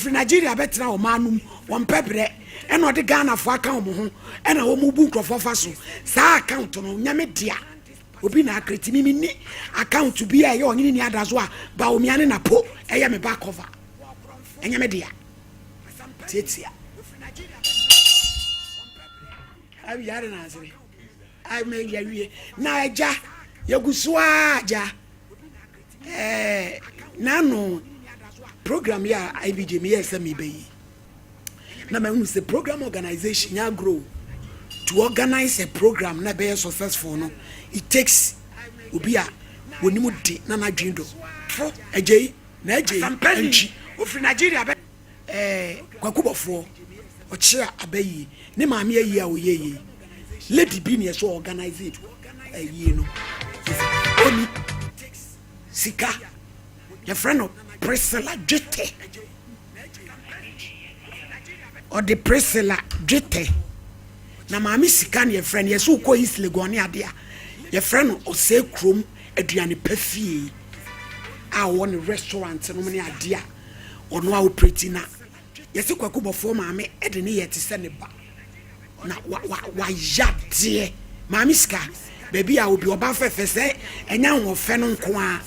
ofri Nigeria betra o manum won pebre e no de Ghana fo account mo ho e na wo mu bu nkrofo fa so sa account no nyame dia obi na akreti mimi ni account bi a ye Oheneni Adazoa ba o miane na po e ye me back cover enyame dia tietia abi yare na asiri ai me ya wie na aja yegusua aja nano program ya IBJ me yes me be na me say program organization ya grow to organize a program na be successful no it takes obi a wonimu de na na dwindo fo agei na agei anchi ofri Nigeria be kwakubofo ochira abayi ne maame ayi a oyeye lady bi ne so organize it ayi no oni sika your friend of Priscilla Jete or the Priscilla Jete na maame sika ne your friend yes uko Isle Goni adea your friend o say krom aduane pafie a won restaurant no ne adea ono a operate na yes kwakubofo maame e de ne yete se ne ba na wa yade maame sika baby a obi oba fefe se enya ho fe no nko a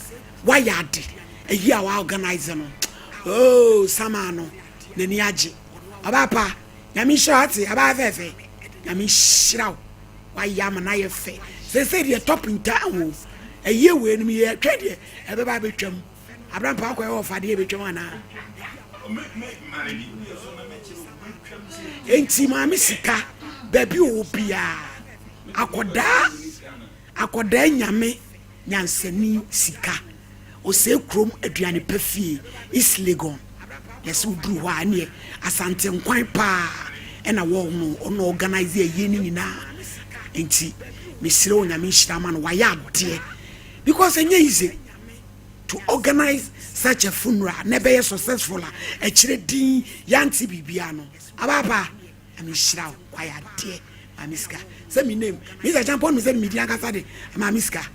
wa yade eyi a wa organize no oh sama no nani age abapa nyame shati aba fefe nyame shiraw wa yam na ye fe se de top in town eyi we no ye twede e be ba betwam abrampa akwa e ofade e betwam ana enti maame sika baby obia akoda nyame nyansani sika o se krom aduane pafie islegon yes udru ho ane asante nkwan pa e na wo no ono organize ayi ni nyina enti mesire onyame nhirama no waya ade because enye easy to organize such a funeral never be successful a chire din yanti bibia no ababa ami nhira waya ade amiska say me name Mr. Champion me say media kasa de amiska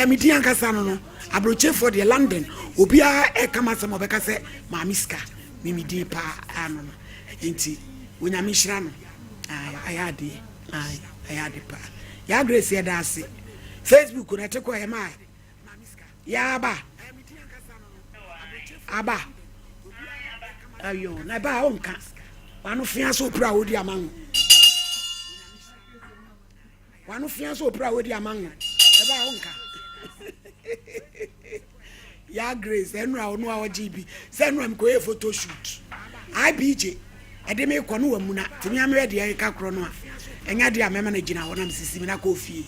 media kasa no abroche for the London obia e kama se mobeka se amiska me media pa ano no enti onyame nhira no ayade pa ya grace ya dase Facebook na teko e mai ya aba ayo na ba onka wanu fianso opra wodi amango wanu fianso opra wodi amango e ba onka ya grace enra onu a ojibi se enra m ko e photo shoot IBJ e de me ko no wamuna timi amre de e ka kro no a enya de amema na gina wona msisi mi na ko fie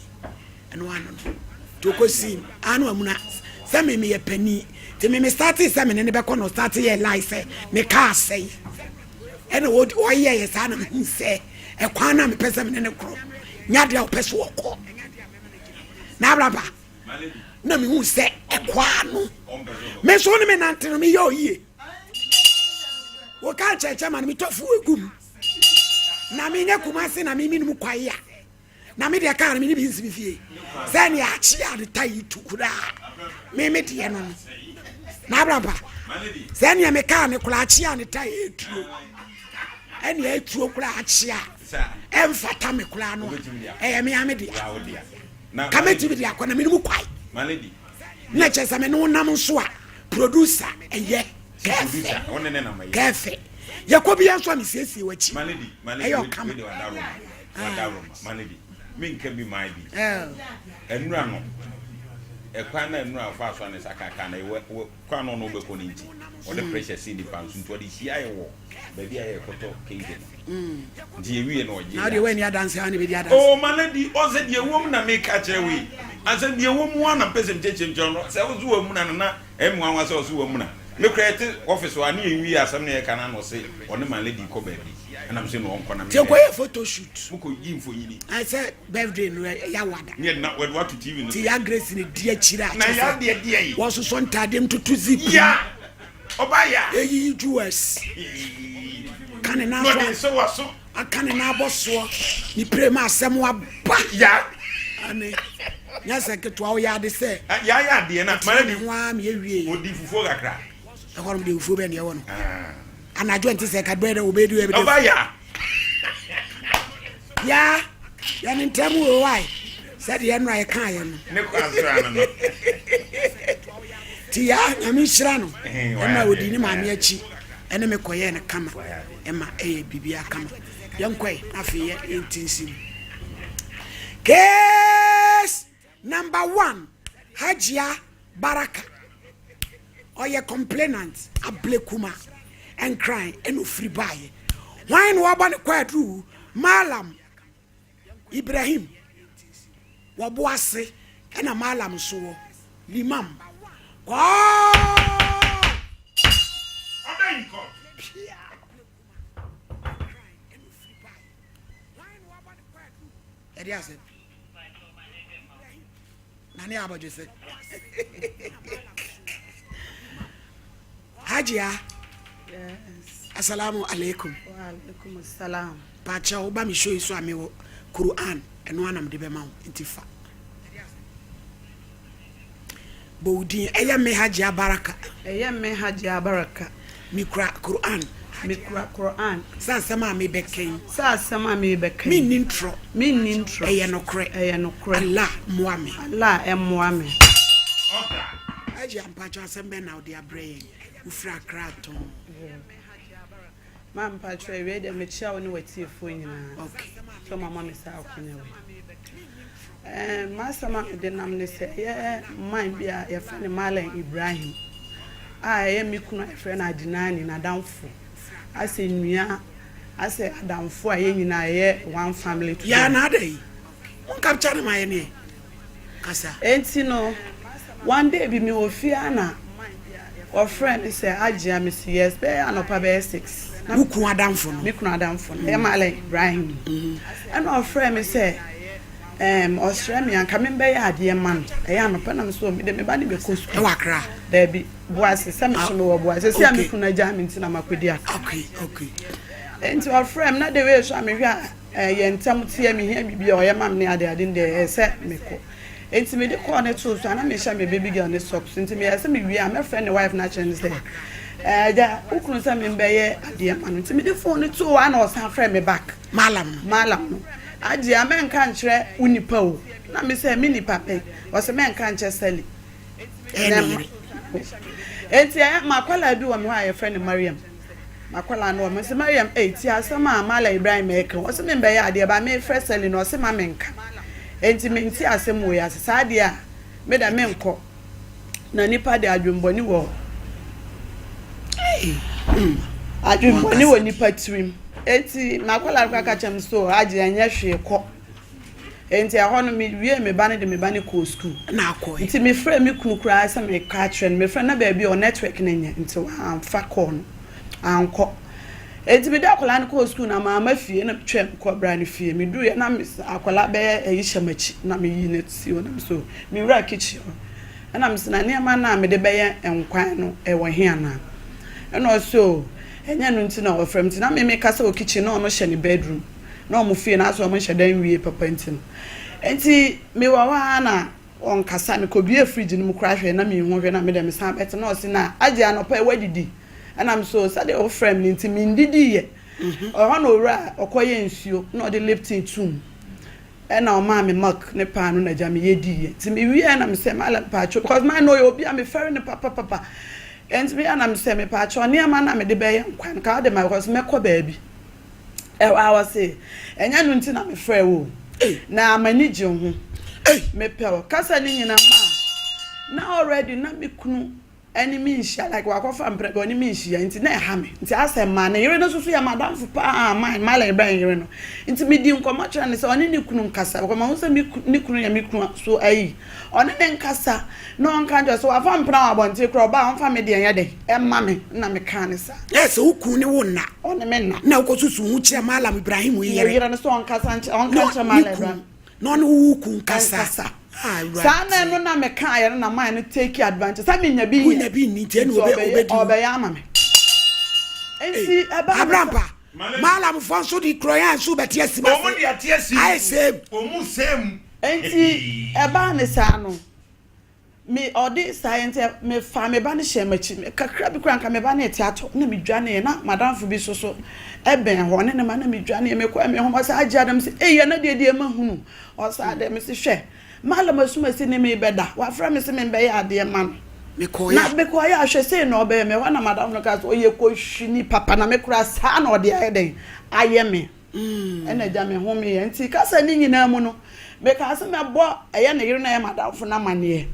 eno ano to ko sim anu amuna se me ye pani timi me start se me ne be ko no start ye life me ka sei eno wo ye ye sa na me se e kwa na me pese me ne kro nya de o pese wo ko na braba na me hu se e kwa no me so ne me nante no me yo yie wo ka cheche man me tofu egum na me nya kumase na me minum kwaya na me de ka na me ni bi nsi fie se ne a chi ade tai tukura me de no na braba se ne me ka ne kula chi ade tai etuo ene etuo kula a chi a emfata me kula no me ame de na kameti bi de akona me minum kwai maledi na chesa me no nam so a producer eye producer one ne na mai kafe yakobi anso me siesie wachi maledi ayo kam de wadaro maledi me nka bi mai bi enura no ekwa na enura fa so ne sakaka na kwa no no be ko ninti o de pressure see the pants nto de hia ye wo ba bia ye koto kenge ndi ewie no oje na de we ni adanse ha ne be di adanse oh maledi o ze de ewom na me ka kire we asa de ewom wa na person cheche njono se wo zuwa mu na emu anwa se wo zuwa mu na me create office wa na ewie asam na ye kana no se one maledi ko ba bi and I'm saying no on kona me. Take a photo shoot. Muko yi mfo yini. I said birthday no ya wada. Ne na we what to TV no. Ti ya grace ni dia chira. Na ya dia yi. Wo so ntadem tutu zip. Ya. Oba ya. Eyi US. Kan na so. No so waso. Akane na aboso. Ni prema asem wa ba. Ya. Ane. Nya seketo wo ya de se. Ya de na. Mara ni ho am ye wie. Odi fufuo kakra. Akorom de fufuo be ne ye wo no. ana joint say ka brother obedu e be Obaya. ya ntemu o why said ye no I kan ye no Ne kwasra no ti ya nyame hira no na odi ni maame achi ene me koye ne kama ema bibia kama yankwe afi ye entinsim case number 1 Hajia Baraka oye complainant ablekuma and crying and free buy why no abane kwadu malam Ibrahim wabuase ena malam so limam ko Ediase nani abajo se Hajia yes assalamu alaikum wa alaikum assalam pacha oba mi show iso amewo Quran eno anam de be ma intifa Bowdin eya me Hajia Baraka mikra Quran Sasama me beken mi nintro eya no kre Allah muame Hajia mpacha sembe na odi abrain ufra kraton mam pacha we de me chia woni watiefo nyina okay so mama me sa akonya we masama de nam ne se ye man bia ye fa ne Malam Ibrahim ye mi kunu e fra na adinani na damfo ase nua ase adamfo ye nyina ye one family to ya na dey on capture ne maye ne kasa enti no one day bi me ofia na or friend say Hajia me say yes be anopa be 6 wuku adamfo no mi kunu adamfo no ye Malam Ibrahim and our friend me say Australia come in be ade man e ya no panam so me de me ba ne be kosu e wakra there be boase some so no boase see am kunu agya me ntina makodi aka okay enti our friend na de we so am hwa ye ntam tie me hia bibia o ye mam ne ade de se me ko enti me de ko ne to so na me hia me baby girl ne socks enti me se me wi am my friend wife na chance there ja ukunu se me be ye ade man enti me de phone to one or san friend me back malam no Hajia men kan kire unipa o na me say me nipa pe o se men kan kire sali enti makwala bi wo me wa ye friend Mariam makwala no me se Mariam ti asama Malam Ibrahim e kan o se me be ya ade ba me fresh sali no o se ma menka enti me nti asem wo ya sa ade a me da menko na nipa de adwumboni wo adwumboni wo nipa trim enti makwala kwaka chem so Hajia nya hwe ko enti ahono me wie me ba ne de me ba ne ko school na akoy enti me frɛ me kunu kura sa me ka trend me frɛ na ba bi o network na nya enti am fa call no anko enti me da akwala ne ko school na ma fie na twem ko bra ne fie me du ye na me akwala be yi hyamachi na me yi na si wona so me wura kitchen na me sina ne ma na me de be ye enkwan no e wo he ana na so enya no nti na ofrem nti na me kasa o kitchen na o no hye ne bedroom na o mo fie na so o mo hye dan wie papa nti enti me wa na on kasa me ko bie fridge no mu kra hwe na me hu hwe na me de me san bet na o si na Hajia no pa e wadidi and am so say the ofrem nti me ndidi ye o no ora okoye nsuo na o de Lipton tum e na o ma me milk ne pa no na ja me yedi ye nti me wie na me say Malam pacho because my know you be am ferry ne papa and me and am say me pacho ne ama na me de be nkwan ka de my because me ko baabi I was say enya no nti na me frɛ wo na amani gye ho me pɛw kasa ni nyina ma na already na me kunu enemy nhia like wakofa mpre go ni me nhia nti na ha me nti asem ma na yere no susu ya madam fu pa Malam Ibrahim yere no nti me di nkomo kyerɛ ne sɛ ɔne ne kunu nkasa ko ma ho sɛ me kunu ya me kunu so ayi ɔne ne nkasa no nka njo so wafa mpra abonte kro ba ɔmfa me de anya de emma me na me ka ne sa yes ukun ne wonna ɔne me na ukosusu hu kyerɛ Malam Ibrahim yere no so nkasa nkasa Malam Ibrahim no no ukun kasa sana no na me ka yere na man no take advantage sa me nya bi ni tie no obe ya ama me enti abrampa Malam fonso di kroyan so betia si ba omu dia tie si ai same omu same enti eba ne sa no me all this science me fa me ba ne hye machi me kakra bi kura nka me ba ne theater na me dwane na madam fo bi so eben ho ne ma na me dwane me kwa me ho ma sa agi adam se eh na de ma hunu o sa de me se hwe malam asuma se ne me beda wa fra me se me be ya de ma me koya na be koya ahwe se no be me ho na madam no ka so oye ko hwini papa na me kura sa na o de ayeden aye me ena ja me ho me nti kasa ni nyina mu no me ka se me bo eye ne yire na ye madam fo na mane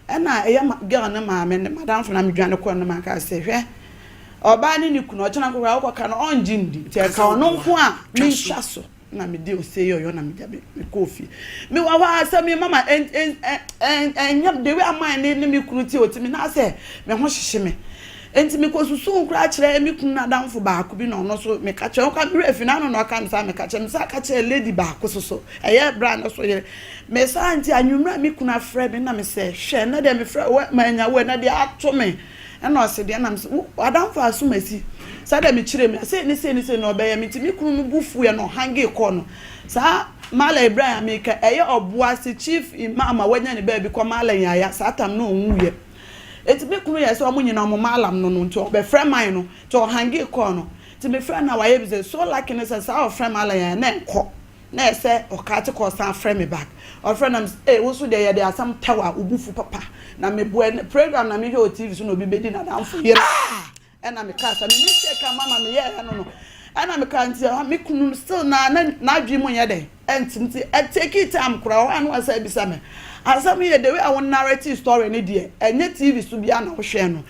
ena eye girl na ma me madam fo na me dwane ko no ma ka se hwe oba ni kunu o chana ko ra ko ka no onjindi te ka ono nko a me hwa so na me de o se yo na me ja me kofi me wa wa se me mama nyam de we aman ni me kunu ti o ti me na se me ho hyehye me enti me ko susu nkura kire me kunu na danfo ba ko bi no no so me ka che o ka me refi na no no ka me sa me ka che me sa ka che lady ba ko so eye bra na so ye me sa anti anwumra me kunu afre me na me se hwe na de me fre ma nya we na de ato me na o se de na me se adanfo asumasi sa de me kire me se ni no be ye me ti me kunu bufu ye no hange ko no sa mala ibrahim me ka eye oboa se chief imam wanya ne ba bi ko mala yaya sa tam no onwuye eti be kunu ye so omunyina omo malam no no nto be frɛ man no to hangi kɔ no ti me frɛ na waye bi se so like ne se sa o frɛ mala ya na nkɔ na ese o ka ti kɔ san frɛ me back o frɛ na wo so de ye de asam tawa obufu papa na me bo program na me he o TV so no bi bedi na danfo ye na me ka sa me se ka mama me ye no no ana me ka nti me kunu still na adwi mu ye de enti take it time kura o anu asa bi sa me asam ye the way I want narrative story ni de enye TV so bia na wo hwe no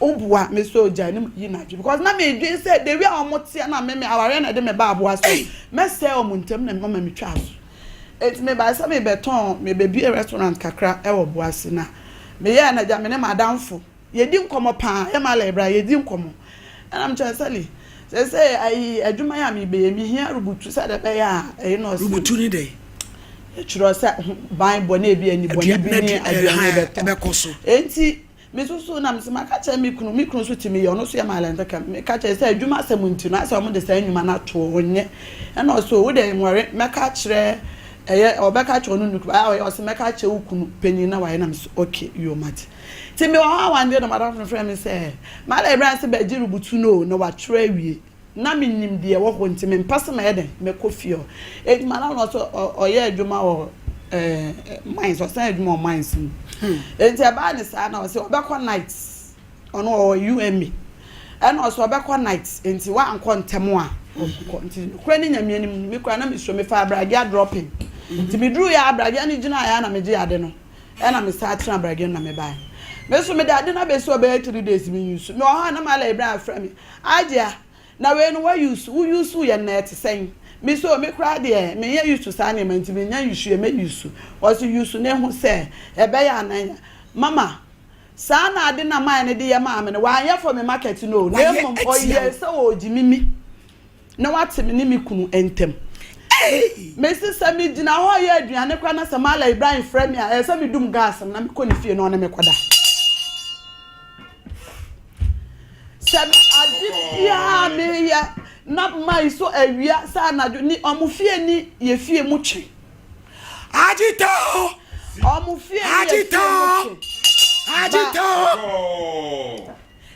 oboa me so ja ni yi na because na me dwen say the way I want na me aware na de me ba aboa so me say o muntem na mama me twa so et me ba say me beton me be restaurant kakra e wo boase na me ye na ja me ne madamfo ye di nkomo pa e mala ebra ye di nkomo and I'm just telling say ai adwuma ya me be me hia rubutu say de be ya e no rubutu ni de chiro say ban bone bi ani bone bi ni aduane be koso enti me so na me se maka cha me kunu so timi ye no so ya mala ntaka me ka cha say adwuma asem nti na say o mo de say nwuma na to onye e no so wo de nware meka kire eye obeka cha onu nuku o se meka cha ukunu penyi na waye na me okay you mad ti me wa wan de no madam friend me say mala ebran se be jirubutu no na wa tro awie na me nim de wo ho nti me mpase ma yeden me kofio eduma na no so oye adwuma o mines o say adwuma o mines enti aba ni sa na o say obekọ nights ono o UME and also obekọ nights enti wa anko ntemo a enti kura ni nyame anim me kura na me so me fa abrage dropping enti me duru ya abrage ni gina ya na me je ade no e na me sa tra abrage na me bai me so me de ade na be so be 3 days me use me o ha na mala Ibrahim fra me adia na we no use ye net saying me so me kra de me ye use sa na manti me nya use me use was use ne ho say e be ya nan mama sa na ade na man ne de ye ma me wa anya for me market no na mom oye se o jimimi na wate me ni me kunu entem me sisa me gina ho ye aduane kra na samala Ibrahim fra me a se me dum gas na me ko ni fie no na me koda sabi adipia me ya na mai so awia sa na ni omufie ni ye fie mu twe agito omufie agito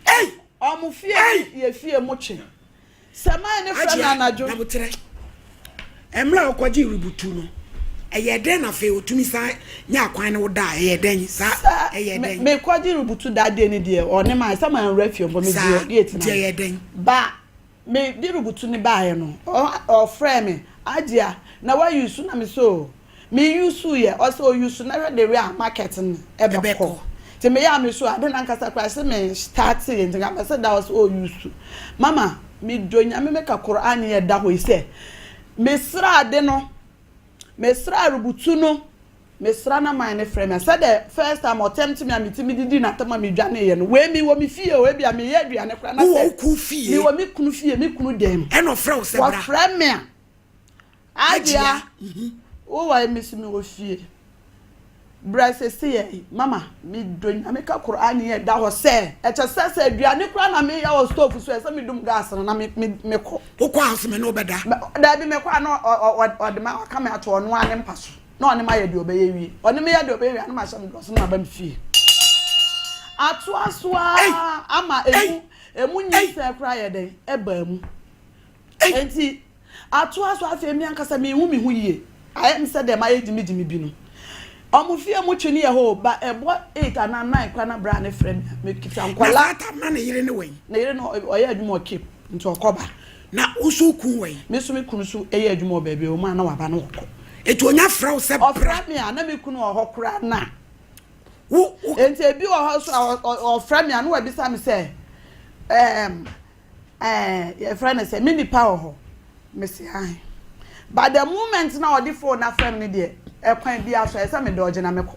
ei omufie ye fie mu twe sama ne fra na anajo na butere emra okoji rubutu no eyeden na fe otumi sa nya kwan ne woda eyeden sa eyeden me kwaji rubutu da de ni de o ne ma sama refio bo me di gate na eyeden ba me di rubutu ni ba ye no o frame me agia na wa use na me so me use ye also use na the real market ni ebe ko te me ya me so ade na nkasa kwa se me start ye ntinga me se da was o use mama me donya me ka Quran ye da ho ise me sra ade no mesra rubutu no mesra na man ne frame said the first time attempt me amitimi didi na tama me dwane ye no we mi wo mi fie we bia me ye aduane kra na se ku fie mi wo mi kunu fie mi kunu dem e no frɛ wo se bra wa frame me agia wo wa mi si mi wo fie bra se ye mama mi don ameka Quran ye da ho se e che se aduane kra na me ya wo stove so se mi dum gas na me ko wo kwa house me no beda da bi me kwa no o de ma ka me ato no ane mpaso no one my do obey we on me do obey and my son does not bam fee atoaswa ama emu nyisa cry den eba mu enti atoaswa afemi ankasa me hu me hu yie I said them I dimi bi no omufie mu twini ye ho ba ebo 8 and 9 kwa na bra ne frem me kita nkwala ata ma ne yire ne wen na yire no oye adwuma keep nti okoba na usuku wen me so me kunu so eye adwuma baabi o ma na waba na wokọ etu onya fraw se ofra me na me kunu ohokora na enti ebi o so ofra me na wabi sa me say your friend say me ni pa ho me say ai but the moment na odi phone na frame ni de ekwan bi aso esa me dodge na meko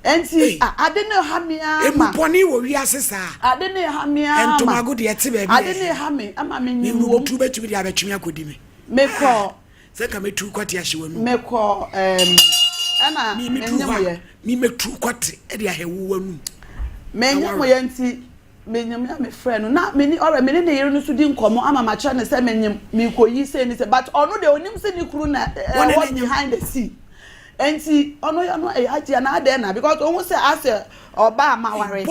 enti ade ne ha me ama emponi wo wi asesa ade ne ha me ama entomago de ete ba bi ade ne ha me ama me nyi wo tu betumi de abetumi akodi me meko se ka metu kwati ahye wanu meko ana menyemoye mi metu kwati e de ahewu wanu menyemoye nti menyem ya me friend na meni ora meni ne yere no so di nkomo ama ma cha ne se menyem mi koyi se ni se but ono de onim se ni kuru na what behind the scene enti ono ya no agia na ade na because ohun se ase oba ma ware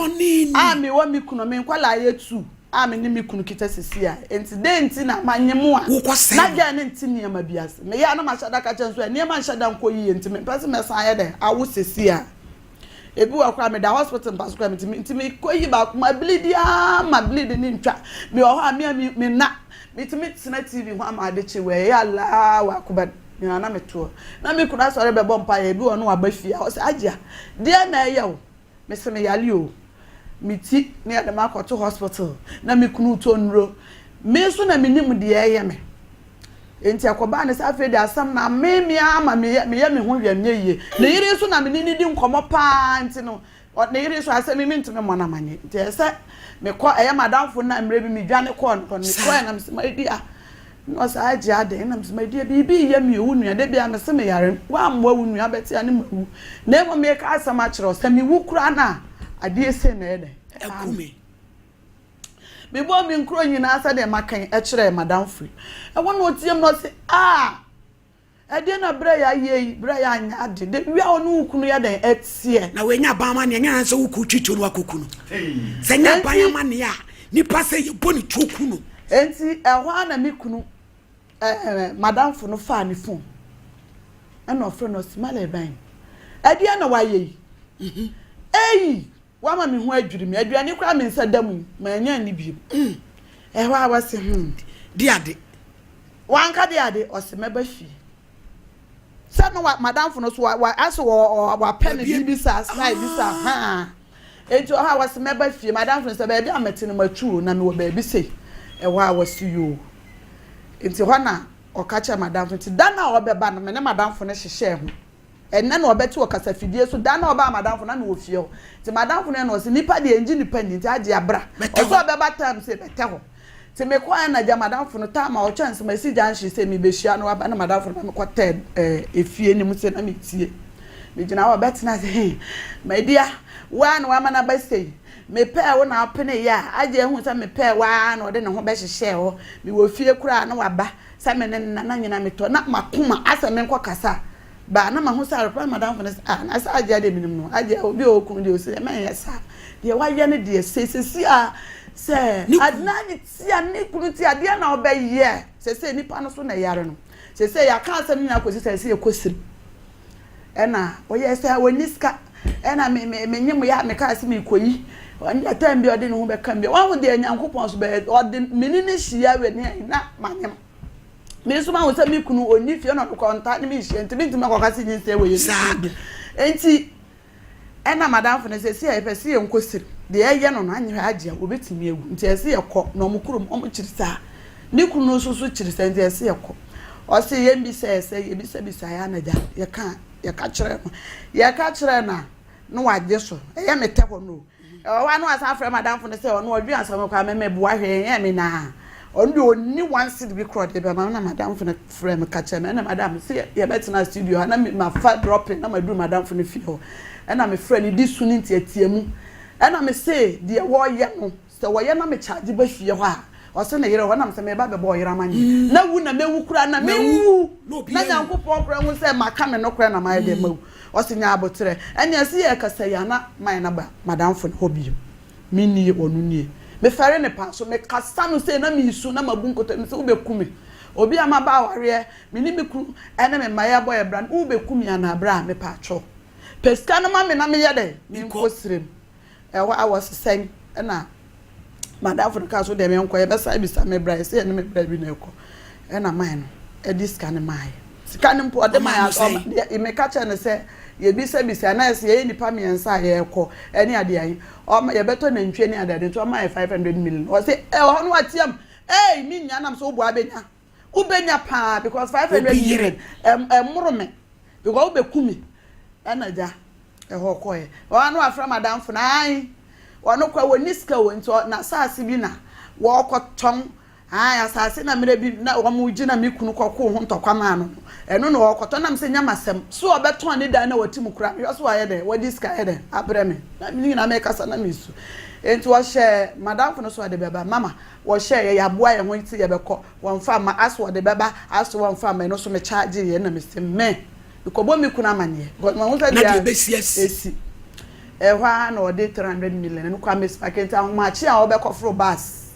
ami wo mi kuno me nkwala ye tu ami ni mi kunu kita sisi a enti de enti na manyem a na ja ne enti ne ma biase me ya na ma shada ka chen so ne ma shada nkoyi enti me pese me san ye de awu sisi a ebi wa kwa me da hospital pass kwa me koyi ba ma bleed ni ntwa me ho a me na me tsena TV ho ama de chewe ya la wa kuba na me to na me kuna sore be bompa ya ebi ono aba fia o se agia de na ya o me se me yale o me ti ne ya de ma ko to hospital na me kunu to nro me so na me nim de ye me enti akoba ne sa fe de asam na me ama me ho hwam nyeye na yire so na me ni di nkomo pa enti no na yire so asem me ntime mo na manye enti ese me ko eye madamfo na mre bi me dwane ko no me ko na me se ma di no sa agi ade na me se ma di bibi ye me wu nua de bia me se me yare wa amwa wu nua beti ane mawu na mo me ka asam a kire o se me wu kura na ade ese na ede akume me bo mi nkro nyina asa de makan e kire madam free e wona otiem no se ade na bra ya ye bra ya anya ade de wi a onu kunu ya den etie na we nya ba ma ne nya nsa wuku twitwo no akokunu se nya ba ya ma ne ya nipa se ye boni twokunu enti ehwa na mi kunu madam fo no fa ni phone e no fro no smile ban ade na wa ye wa ma me ho adwiri me aduane kwa me nsa damu ma nya ni bi ehwa wa se di ade wanka di ade o se meba fi se no wa madam fo no so wa aso wa pen bi sa slide bi sa ha enti o ha wa se meba fi madam fo se ba bi amete no matu na me wo ba bi se ehwa wa si yo enti ho na o ka cha madam fo ti da na o be ba na me ne madam fo no hyehye ho enne na obeti o kasa fidie so da na oba madam fo na me wo fie ho ti madam fo no se nipa de enji nipa ni ti age abra o so be ba time se bete ho ti me kwa na ja madam fo no ta ma o chance ma si janshi se mi be hia no aba na madam fo na me kwata efie ni mu se na me tie me gina wa beti na se my dear wa na wa ma na ba sei me pe wo na apene ya age hu se me pe wa na o de ne ho be hyehye ho me wo fie kura na wa ba se me na nyina me to na makoma asa me nkwa kasa ba na ma ho sa reply madam for na sa agia de minim no agia obi okun de o se me yesa de wa ye ne de se adna ni ti ani kunu ti ade na oba ye se nipa no so na yare no se ya ka asem nya ko se ye kosiri ena o ye se woni ska ena me nyim ya me ka asem ikoyi oni atam bi ode ne ho be kam bi wa ho de nyankopon so be ode menini hia we ne na manyem me so ma wo se mi kunu oni fie no konta ni mi hie enti mi ko kasi nyi se we ye enti ena madam fo ne se e pe se ye nkosiri de ye no no anyi agye obetimi egu enti ese ye kọ no mkurum omchirisa ni kunu so chirisa enti ese ye kọ o se ye mbi se ye bi se ya na ja ye ka kire na no wagye so ye mete ho no wa no asa afre madam fo ne se no odwi asam kwa meme bu ahwe ye me na oni one seed bi crowd be na madam fo ne frame ka kire na madam se ye betina studio na ma fa dropping na ma do madam fo ne fi ho na me friend di suninti atiemu ena me say de wo ye no se wo ye na me charge ba fie ho a ɔse ne yere hɔ nam se me ba be bo yere amanye na wu na mewu kura na mewu na nyankopɔ kura hu se maka me no kura na ma de mawu ɔse nya abotre ene ase ye kasa ya na man na ba madamfo ne hobie minni onu nie me fare ne pa so me kasa no se na me isu na mabu nkoto me se wo be kumi obi amaba aware me ni me kru ene me maya boy bran wo be kumi ana bra me pa cho peska no ma me na me ye de me nkosirem ewa awos sen na madam for ka so de me nko ye besa bisa me bra se ne me bra bi na eko na man no e dis kan mai sika ne mpo de mai aso me ka che ne se ye bisa na se ye nipa me ensa ye eko ene ade an o ye beto na ntwe ne ade to ma 500 million o se e ho no atiam mi nya nam so bo abenya ubenya pa because 500 million murome because ubekumi enaja ho koye wa no afra madam fo na ai wa no kwa woni ska wo nto na saase bi na wo koton ai asase na mere bi na wo mu gina mikunu kokko ho ntokwa ma no eno no wo koton nam se nya masem so obeton ne dan na watimu kura yo so aye de wo diska aye de abre me na mi na me kasa na misu enti wo hye madam fo no so ade beba mama wo hye ya boa ye ho iti ye beko won fa ma aso de beba aso won fa ma no so me charge ye na me se me because mi kuna manye god ma wonta dia esi ehwa na ode 300 million no kwa mes packet an ma chi a obekọ fro bus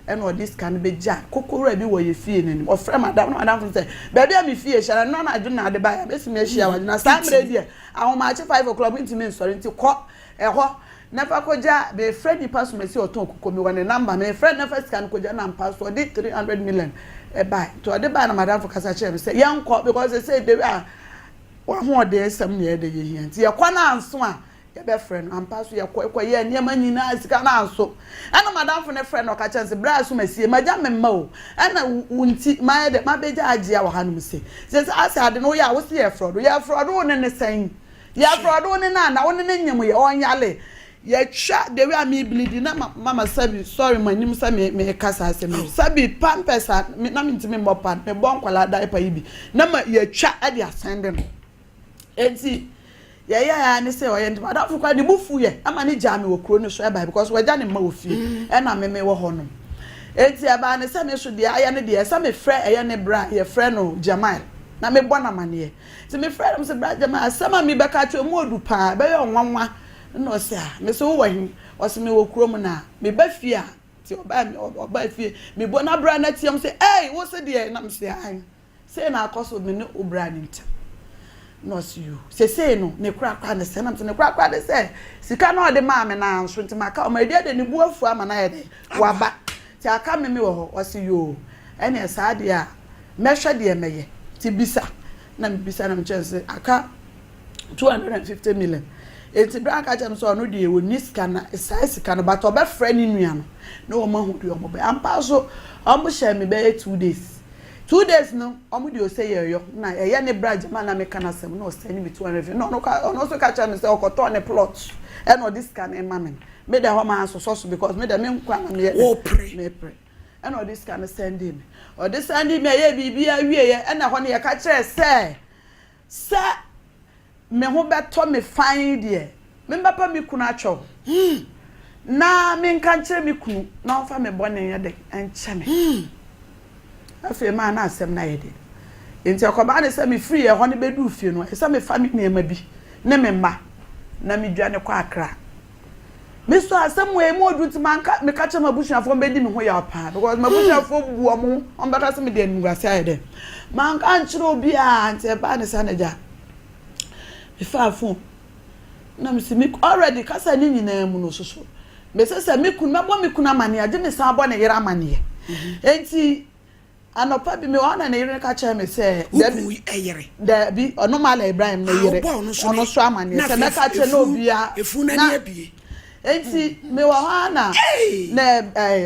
e no this can be ja kokoro bi wo ye fie nanim o frɛ madam say baby am fie hye na na adu na de ba ya besi me hye wa na sa mre die ahụ ma chi 5 o'clock ntimi nsori nti kɔ ehɔ nefa koja be friend ni pass me si oton kokko mi wane number me friend nefa scan koja na pass ode 300 million e buy to ode ba na madam for kasa che me say yankɔ because they say they are wa ho de esam ne de ye hia nti ye kwa na anso a ye be friend ampa so ye kwa ye niam nyina sika na anso ana madam fo ne friend o ka chance bra so masie maja memma o ana wunti ma de ma beja agea wa hanum se ase ade no ya wo se ye fraud wo ne sen ye fraud wo ne na wo ne nyam ye onyale ye twa de we am bleeding na mama sabi sorry manim sa me kasa ase me sabi pampers na me ntimi mbopan me bon kwala diaper yi bi na ma ye twa ade asende no enti ya ne say oye ndima da fukwa de bufu ye ama ne jame wo kro ne so e bai because we ja ne ma ofie e na me wo ho no enti aba ne say me so de aya ne de say me frɛ eye ne bra ye frɛ no Jamal na me bona mane ti me frɛ me say bra Jamal sama me beka twa mu odu pa be ye onwanwa no say a me so wo hin o se me wo kro mu na me ba fie a ti oba fie me bona bra na tiam say wo se de na me say ai say na akoso me ne obra ni ntam no see you say no ne kra ne se na ne kra de say sika no de ma me na anso ntimaka o ma de ne buafu ama na ye de waba ti aka me wo ho o see you ene sa de a mehwe de meye ti bisa na me bisa na me chance aka 250 million enti bra ka jam so no de wo ni sika na sika no but oba frɛ ni nua no na o ma hu de o mo be ampa so o mo share me be 2 days 2 days no omu di o say yo na eye ne braj ma na me kana sem no say ni 200 no so ka cha me say okoto ne plot e no this can e ma me da ho ma so because me da me nkwa na me pray e no this can send me o this send me ye bibia wie ye e na ho ne ye ka kire say me ho beto me fine de me papa me kunu atwo na me nka kire me kunu na ofa me bone ye de enche me afi ma na asem na yede enti akoba ne se me free e ho ne bedu fie no e se me family ne ma bi ne me mma na me dwa ne kwa akra me so asem we mo odu ti manka me ka che mabusuafo mbedi me ho ya pa because mabusuafo bu omo on beka se me de nuase ayede manka anchire obi a enti e ba ne sa na ja me fa fon na me se me already kasa ni nyina mu no soso me se me kun mabo me kun amane age me sa abo ne yera amane enti anopa bi me wana na yire ka cha me say da bi ono mala Ibrahim na yire ono so amane se me ka cha no bia efu na ne abie enti me wa wana na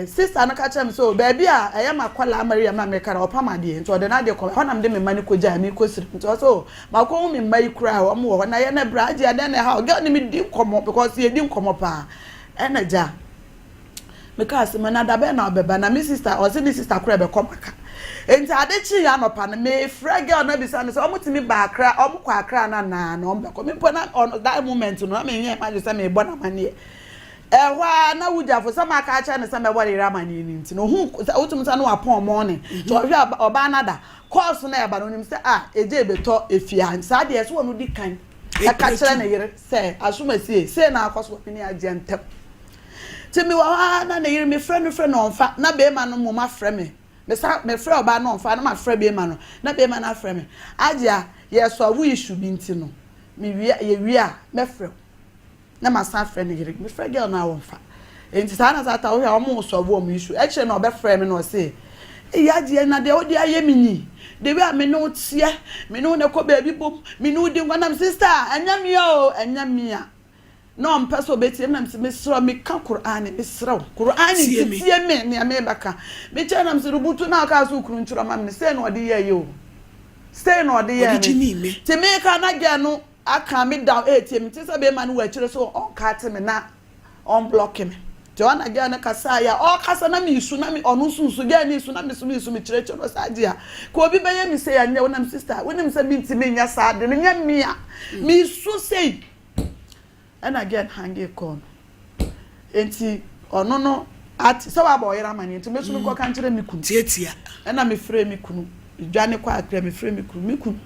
sister na ka cha me so ba bia eye makwala Maria ma me kara opamade enti ode na de ko ho na me mani ko ja me ko siri enti so makwo me mai kura o mo na ye na braje ade na ha o ne me di nkomo because ye di nkomo pa ena ja me ka se me na da be na obeba na me sister o se ni sister kura be komaka enti adechi ya nopa na me frage ona bisa ne so omutimi ba akra omkwa akra na ombe ko me pona on that moment no me yen ma just me bona mane ehwa na wuja for some aka cha ne some body rama ni nti no hu wotum sa no apon morning to hwe oba nada course na eba no nim say eje ebeto efia sa de so no di kan aka kire na yire say asuma say na akoso ni agentem ti mi wa na yire me frɛ no onfa na be ma no mo ma frɛ me frɛ oba no onfa na ma frɛ be ma no na be ma na frɛ me agya yes so we issue bi nti no me wi a me frɛ na ma san frɛ no yire me frɛ girl na onfa enti sa na sa ta wo ya o mo so bo mo issue e kire na obe frɛ me no say agye na de o de aye mi ni de we me no tie me no ne ko baby bom me no di ngwanam sister anya mi o anya mi a no mpeso beti na me sro me ka Qur'an me sro Qur'an tie me ne me baka me che na me rubutu na ka so kuru nturo ma me say no de ye yo stay no de ye me te me ka na ge no aka me down ATM te say be ma no wa kire so on ka te me na on block me Joanna ge na kasa ya o kasa na me isu na me onu sunsu ge na isu na me isu me kire kire so age a ko obi be ye me say ya ne wonam sister wonam say me ntime nya sa de no nya me a me isu say and again hangi kon enti ono no ati so wa boy ramani enti mesu ko kan kire mi kunu tietia na me frɛ mi kunu dwane kwa akra me frɛ mi kunu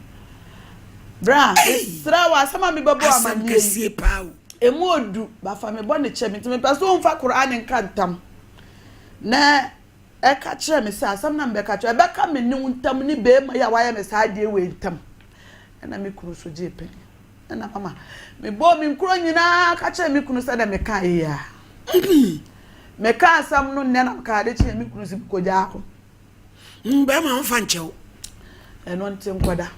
bra sra wa sama me babo amani kesie pawo emu odu ba fa me bo ne che me enti me paso mfa Qur'an nkantam na e ka kire me sa asam na me ka kire be ka me ni ntam ni be ma ya wa ya me sa de we ntam na me kunu so je pe na mama me bo mi nkro nyina ka kire me kunu se da me ka iya me ka asam no nne na ka de kire me kunu si ko ja ko be ma mfa nchew eno nti nkwada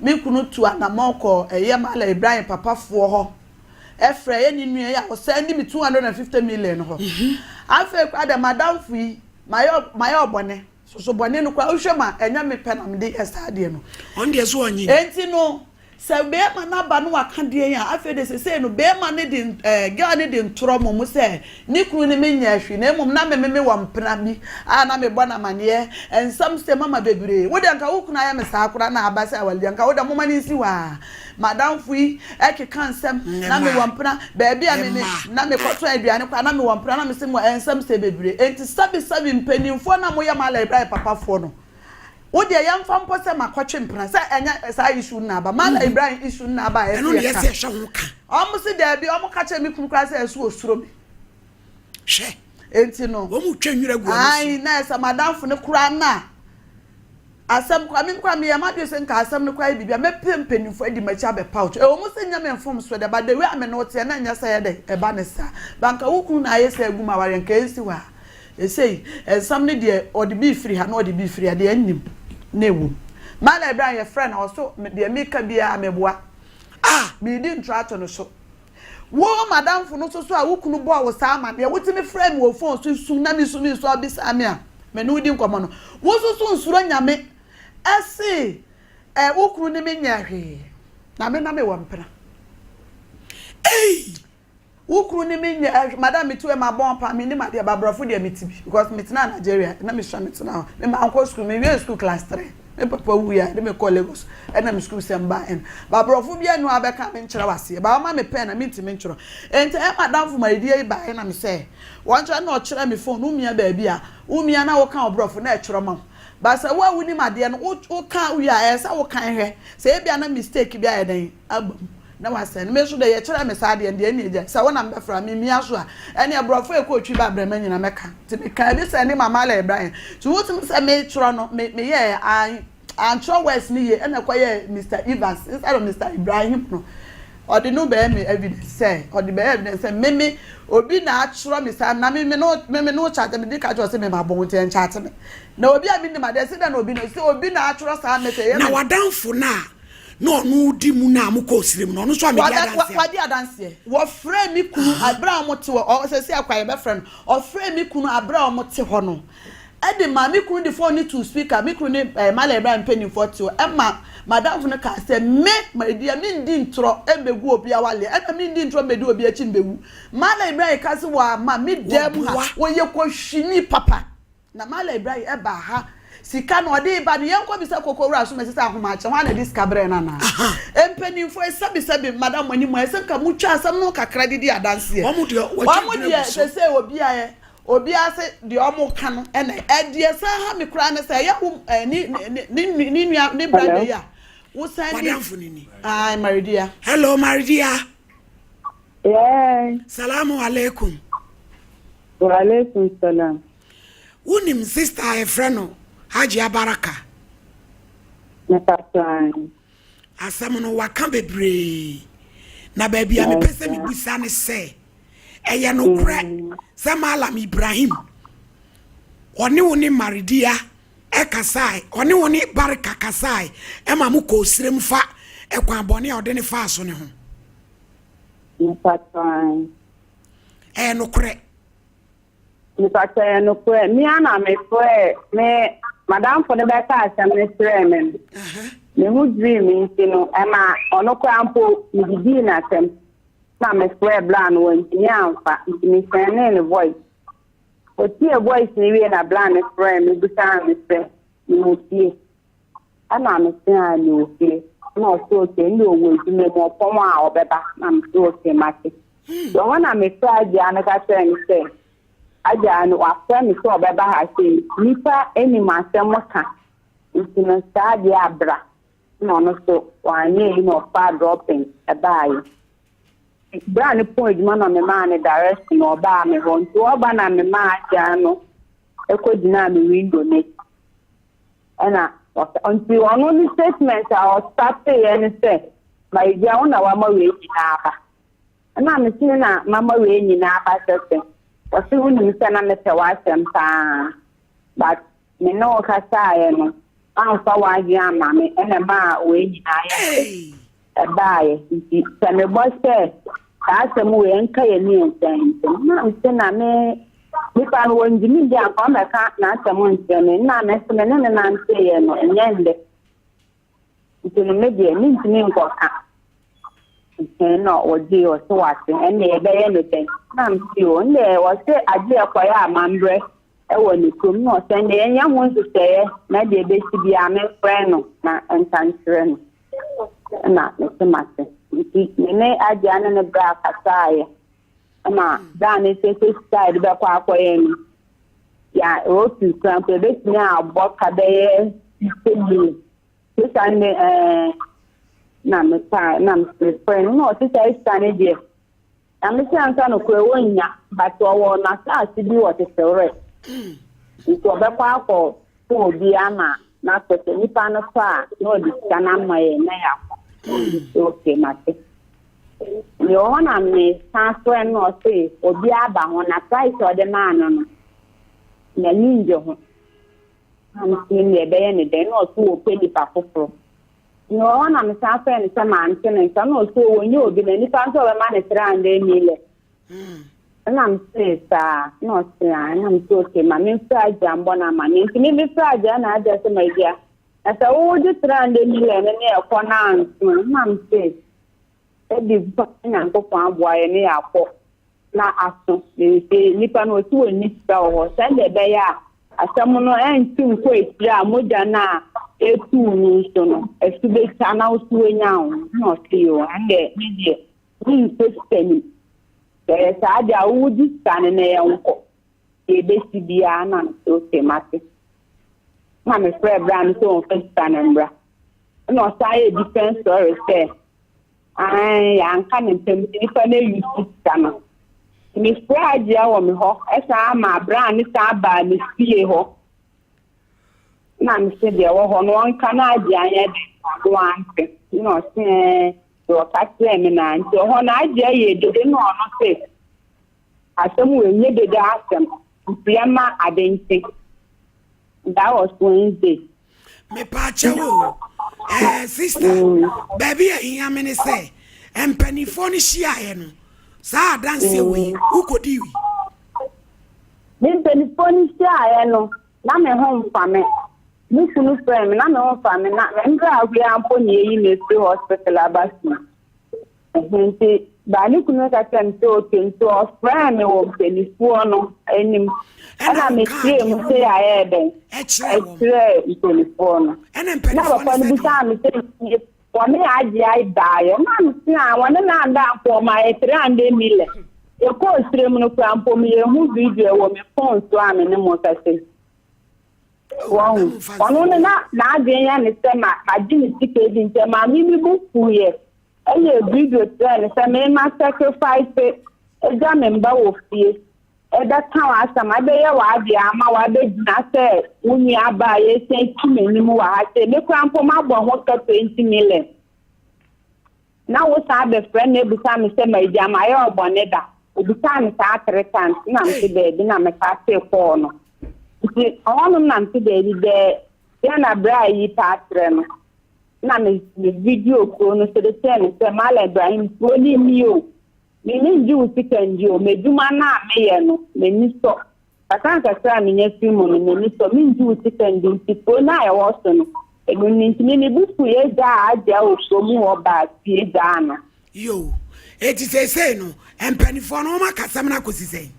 me kunu tu na moko eye mala Ibrahim papa fo ho efre ye ni nua ya o send me 250 million ho afa kwa da madam fu mayo bone so bone no kwa ohwe ma enya me pe na me de estade no on de so onyi enti no se be ma na ba no waka de yan afa de se no be ma ne de girl ne de ntoro mo se ni kunu ne menya hwe na mum na me wo mpena mi na me bona mane ensam se mama bebre wo de nka wo kuna ya me sa akura na abase awali nka wo de mama ni si wa madam fui eke kansem na me wo mpena ba bia me na me koto aduane kwa na me wo mpena na me se mo ensam se bebre enti sabi mpanimfo na mo ya mala Ibrahim papa fo no wo de yam fam po se makwatwe mpena se enya sa issue na ba mala Ibrahim issue na ba e eno ye se hwe ho ka omo se de bi omo ka che mi kunu kra se esu osuro mi hwe enti no wo mu twanwira gu ai na sa madam fo ne kura na asam kwa me ya ma de se nka asam ne kwa bibia me pempenifo adi machi abe pouch e omo se nya me mfom so de ba de we ame no te na nya sa ye de e ba ne sa banka wukunu na ye sa egu ma ware nka esi wa esei ensam ne de odi bi free ha na odi bi free de anim na ewu mala Ibrahim ye friend also de meka bia ameboa me di ntrato no so wo madam fo no so a wukunu bo wo sa ama de wotimi friend wo phone so su na mi so obisa me a me no di nkomo no wo so nsuro nyame ese wukunu ne menya hwe na me wo mpena wukunu ne menya madam me tuwe ma bon pa me ni ma de babrofo de metibi because me tina Nigeria na me sha me tina me ma anko school me we school class 3 me papa wu ya de me call Lagos na me school semba en babrofo bia nu abeka me nkyere wase ba ma me pen na me ntimi nkyero enti madam fu ma die ba na me say won kyere na o kyere me phone umia ba bia umia na wo kan obrofo na e kyero ma basa wa wuni ma de no o kan uya esa wo kan hwe se bia na mistake bia e den abam na wase no me so de ye kyere me sa de ni eja sa wona mbefra me mia so a ene abrofo e ko twi ba brema nyina meka ti me kan bi se ni mama la Ibrahim ti wotum se me kyero no me ye an tro west ni ye ene kwa ye Mr Evans instead of Mr Ibrahim no odi no be me evidence say odi be evidence say me obi na atro me say na me no chat me dika jo say me ma bon ten chat me na obi a me ni ma de say na obi no say obi na atro sa me say na wadanfo na no di mu na mu ko sirim no so amedi adanse wadi adanse wo frɛ mi kunu abra mo te wo say say akwa ye be friend o frɛ mi kunu abra mo te ho no edi ma mi kunu the phone need to speaker mi kunu ni mala Ibrahim penny 40 e madam fune ka say me dia mi ndi ntro ebegu obi awale e mi ndi ntro medi obi achi mbewu mala Ibrahim ka say wa ma mi dem ha wo ye ko hwini papa na mala Ibrahim e ba ha sika no ode ba no yenko bi se kokowura so me se ahoma che ho na dis kabre na na empenimfo sabi madam mani mo ese ka mutwa asam no kakra didi adanse e omo de se obi ase de omo ka no ena edie sa ha me kura ne se ya ni brother ya wo sandi ai Maridia. Hello Maridia. Yeah. Salamu alaikum. Wa alaikum salam. Unim sister e friend Haji Abaraka. Na patwan. Asam no waka bebre. Na baby a me pese me busa ne se. Eye no kre. Se Malam Ibrahim. Oni woni Maridia e kasai. Oni woni Baraka kasai. E ma mu ko srem fa e kwa bone a ode ne fa so ne ho. Na patwan. No kre. Nipata no kwe mi ana me kwe me madam for the better asem ne treme me hu dream ntino e ma ono kwa ampo mi na asem na me kwe blan won ni amfa mi sene ne voice o tie voice ni we na blan ne frame bi san me se ni mo tie ana me se ani o tie na so te ndi owo ju me mo pon a obeba na me so te mate so wana me try di anaka treme se aja no afani so obeba ha se nipa eni masem ka ntino stadi abra no no so wanye no fa dropping abai brand point man na me man direct no ba me ho nto oba na me ma aja no ekodina me window ne ana until ono ni statement I start any say my dia ona wa ma we nyina aba ana me tin na mama we nyina aba se wasi wuni sana me se wasem pa but me no kasa ye no anfa waji ama me ene ma we nyina ye ebaye nti se me bo se ka se mu we nka ye ni enten na me se na me pa no wonji mi dia ko me ka na se mu enten na me se me ne na nte ye no nyende nti no me dia ni nti ni nko ka no oji o so wasi ene ebe ye no ten na mti o nde o se aje akwaya amambre e woni kum no se nde enya ho nsese na de be si bia me friend no na entantre no na me se mate nti ne aje ana ne bra kasaye na da ne se style be kwa akwaya ni ya o tu kramp be ti na aboka be ye se sane na me pa na me friend no se sai sane die I'm saying no kwewonya but owo na sa bi wo te sere nto be kwa ko to bi ama na to ni pa no fa no di kana maye na ya ko okay mate yo na me sa so no se obi aba ho na price o de ma no na ninjo ho am tin le be ne de no so o pe di pa foforo no na me sa fe ni se ma ntene nka no so wonye obi na ni pa nso be ma ne tra ande emile na me se sa no se na me so ke ma me fra jambo na ma ni me fra ja na aja se ma dia asa wo di tra ande emile ne ne e ko na nso na me se e di ba na ko kwa aboa ye ne akọ na aso ni pa no tu oni sta ho se de be ya asam no enti nko etira moja na etu nso no esube sana osuenya no tio ande media ni system sa dia wudi sane na yanko e be sibia na so temate na me frɛ brand so on sane mbra no say defense story say ai anka ne temti fa na use sane me frɛ agia wo me ho esa ma brand sa ba ne fie ho na me se de wo ho no anka na agia anya de no anke no se so ka tell me na nti ho na agia ye de no no se asem we nye de asem priama adenti that was Wednesday me pa chewo sister baby ya me say empanifo ni hia ye no sa dance we ukodiwi me empanifo ni hia ye no na me ho mfa me sunu frame na me ho mfa me na mbra agwe ampo ni yi me free hospital abasi nti Bani kunu ka tento tento friend wo telephone no enim ana me tire mu se ya eden e tire telephone na papa ni bisa me se woni aji ai dayo na me se woni na anda po ma e 300 mile e ko tire mu no pampo me hu video wo me phone so ame ne mo ka se wow woni na adwen ya ne se ma aji ni tike di nte ma mi bu fuye eye video tell say me ma sacrifice eja member wo fie e da tan asam abeye wa ade ama wa be gina say unyi aba ye say kimeni mu wa ha say me krampo ma bo ho ka 20 million na wo sa be friend e bisa me say ma eja ma ye obone da o bisa me sa 3 times na me be na me ka say ko no ti onu na me be de ya na bra yi ta tre no na me video ko no se de ten se mala Ibrahim ko ni mi o me ni ji usikenji o me duma na me ye no me ni so aka sa me nya fi mo me ni so me ji usikenji ti ko na ya wo so no e no ni ni bufu ye ja aja o so mu oba ti ja na yo eti se no empanifo no ma kasam na kosise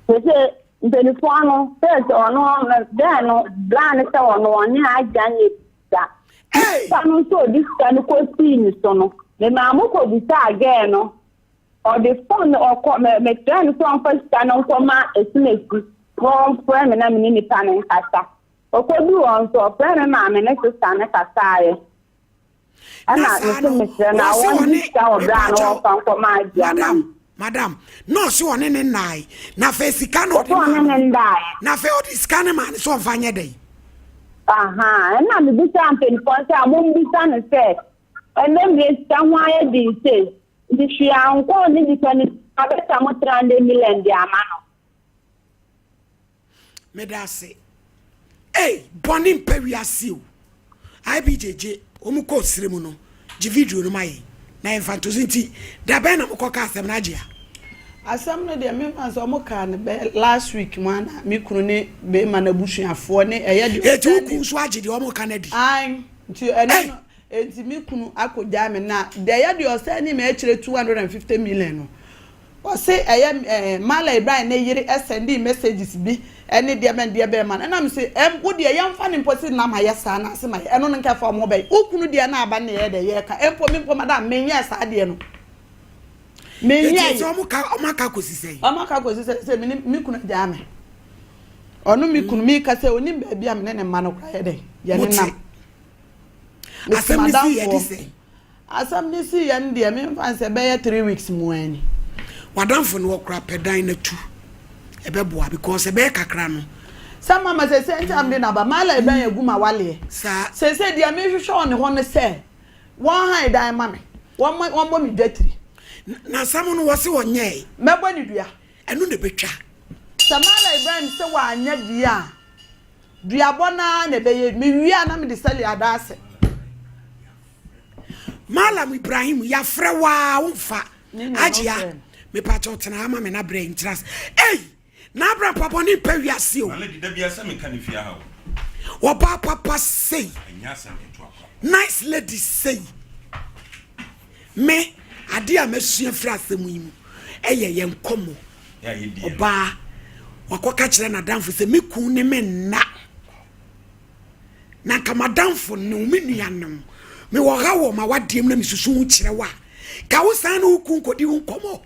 se empanifo no se ono na da no plan se ono ni aja ni da Sanu so this can go see me sono. The mamu ko bisa again no. Or the phone or call me friend so first can on come esmesi. From friend na me ni pan nkasa. O ko du on so friend na me ne sister na kasa ye. Ana me friend na won this can o bra no on come agia. Madam, no so one ne nai. Na fe sika no de. Na fe o di scan man so fanya dey. Aha, na me bisa ampeni ponse amon bisa ne se. Ene me sta hwaye di se. Di hwe anko ni di kan abeta mo 300 million di amano. Me da se. Boni mpewiase o. IBJJ omuko siremu no. Ji video no mai. Na infantozinti da be na mko ka asem na agea. Asam no de me fanso omuka ne be last week man me kunu ne be mana busuafo ne eye de eti ku so age de omuka na di ai nti ene no enti me kunu akoja me na de eye de osani me akire 250 million no o se eye mala Ibrahim ne yiri send messages bi ene de men de be man na me se wo de eye mfa ne mposi na ma yesa na se ma eno no nka fa mo be okunu de na aba ne ye de ye ka empo me mpo madam me nya sa de no me nya so omaka kosise omaka kosise se me kunu jame onu me kunu mi ka se oni ba bia me ne ma no kwa ye de ye ne nam asem ni ye dise asam ni si ye ndie me fan se be ye 3 weeks mu ani wadamfo no okra pedan na tu ebeboa because ebe kakra no sama ma se entam de na ba mala ebe aguma wale sa se dia me hwehwe on ho ne se won han dan ma me won bo mi datri na samu no wose wonye mebo ni dua enu ne betwa samala Ibrahim se wa anya dua bona na be ye me wia na me de sali adase Malam Ibrahim ya frewa umfa ajia me pacho tena ama me na brain trust na bra papa ni pewiase o na lady bia se me kan fia ha wo papa say anya se me to akwa nice lady say me ade a mesua frase mu yimu ye nkomo ya ye die oba wakoka kire na danfo se me ku ne me na kama danfo no me nuanom me wo ha wo ma wadiem na misusu hu kire wa ka wo san no ku nkodi hu nkomo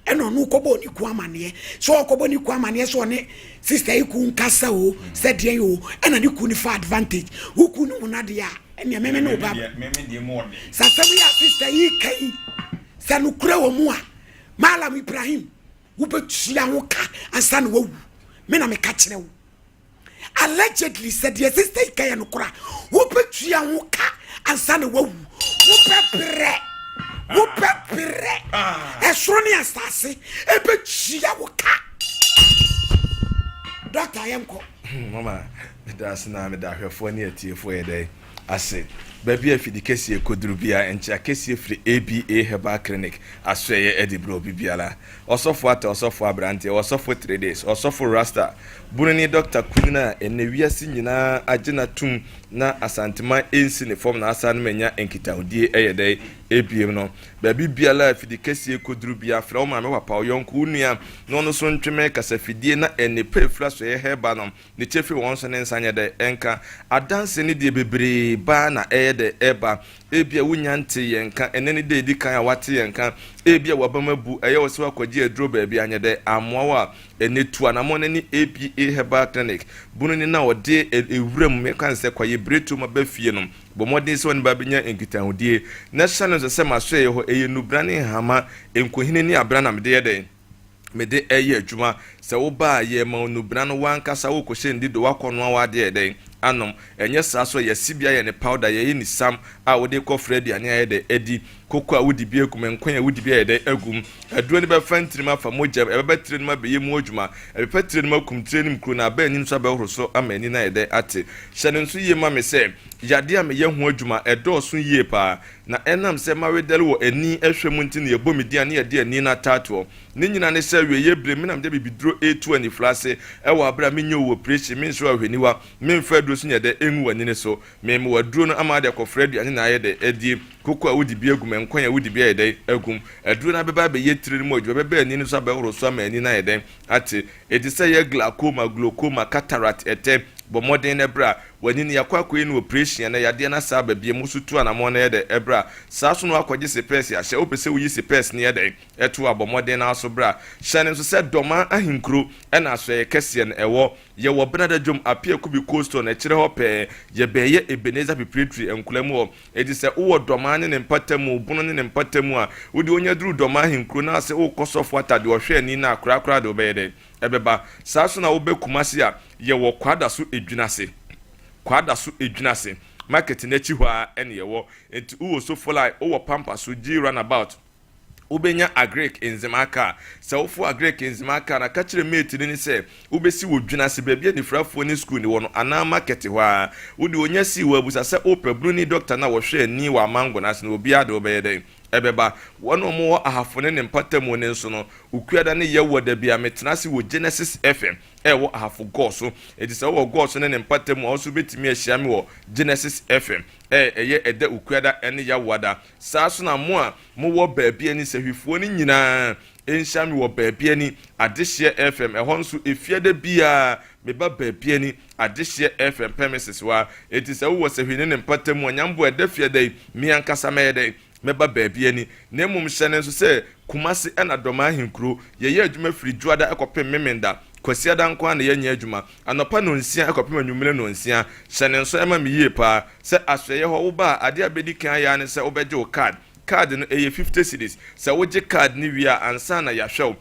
eno no kobo ni ku amane so kobo ni ku amane so ne sister iku nkasa o said ye o ena ni ku ni for advantage hu ku no na de a ene meme no ba meme de mo de sasem ya sister yi kai sanu kura wo mu a Malam Ibrahim wo betua ho ka ansa na wawu me na me ka kire wo allegedly said your sister yi kai no kura wo betua ho ka ansa na wawu wo pepere esroni asase ebetua wo ka doctor yemko Mama, that's na me da hwefo ne atiefo yede ase baby afidi kesi ekoduru bia encha kesi free ABA Herbal Clinic asweye edibro bibiala osofo ata osofo abrante osofo 3 days osofo rasta bunani Dr. Kunina ene wiase nyina agena tum na asantema ensi ne form na asa no manya enkitaudie eyede ABM no baby biala afidi kesi ekoduru bia fra o ma me papa oyonko unua no no so ntweme kasafidie na ene prefra so ye herbal no ne chefi won so ne nsanya de enka adanse ne de bebre ba na de eba ebia wunyante yenka enene de edi kan awate yenka ebia wabamabu eye wo se akwaji adro ba bia anya de amowa enetu anamone ni ABA Herbal Clinic bunu ni na ode ewuram me kan se kwaye bretu ma ba fie no bo modin se woni ba benya enkitahudie na challenge se ma so ye ho eye nubrane hama enkohine ni abra na mede de mede eye adwuma se wo ba ye ma nubrane wankasa wo ko hye ndido wakono awade de anom enye saso ye sibia ye ne powder ye ni sam a wo de ko fredi anya ye de edi koko a wodi bia kum enkwan a wodi bia ye de agum aduro ne be fantirim afa mogya e be tirim ma be ye mu adwuma e be tirim ma kum tirim kru na ba anim so be horoso amani na ye de ate hyene nso ye ma me se yade a me ye ho adwuma e do so ye pa na enam se ma wedele wo ani ehwemu nti ne ye bomidi ane ye de ani na tato ne nyina ne se we ye bre me nam de bibidro A2 ani flase e wo abra me nye wo operation me nso ahweniwa me mfa duro so nye de enwu ani ne so me me waduro no ama de ko fredi ane na ye de edi koko a wodi bia gum enkwan a wodi bia ye de agum aduro na beba be ye tiri mo adwo beba ani ne so abehoro so ama ani na ye de ate edi se ye glaucoma cataract ete bo modern ebra wani ne yakwa enu operation na yade na sa ba bia musutu anamo na ye de ebra sa so no akwaje sepes ya hye opese wo yi sepes ne ye de eto abo modern aso bra hyane so se doma ahinkro na so ye kese ne ewo ye wo benada dwom apia kubi coast na kire ho pe ye be ye Ebenezer Preparatory enkulamu o edi se wo doma ne mpatamu bunu ne mpatamu a wodi onya duru doma ahinkro na se wo kosofo atade wo hwe ni na akra de obeyede ebeba sa so na wo be kumase a ye wo kwada so edwinase market na chi hwa ene ye wo enti wo so folai wo pampa so gi runabout ubenya agrek enzimaka se wofu agrek enzimaka na kachire mate ni se ubesi wodwinase bebia ni frafo ni school ni wono ana market hwa wodi onya si wa busa se opebru ni doctor na wo hwe ni wa mango na se no obi ade obeyede ebeba wono mo ahafone ne mpatamu ne nso no ukuada ne ye woda bia metenase wo Genesis FM wo ahafu goso edise wo goso ne mpatamu also betimi ahia me wo Genesis FM eye eda ukuada ene ya wada saaso na mo a mo wo baabia ani sehwifuo ni nyina enhia me wo baabia ani adehye FM ho nso efiada bia meba baabia ani adehye FM premises wa edise wo sehwini ne mpatamu anyambo eda fiada mi ankasa mede meba baabia ni na mum hyene nso se kumase na doma ahinkro ye adwuma firi juada ekopem memenda kwasi da nko na ye adwuma anopa no nsia ekopem anwumele no nsia hyene nso ema me yie pa se asweye ho wo ba ade abedi kan ya ne se obeje o card no 50 cedis se woje card ni wi a ansa na yahwe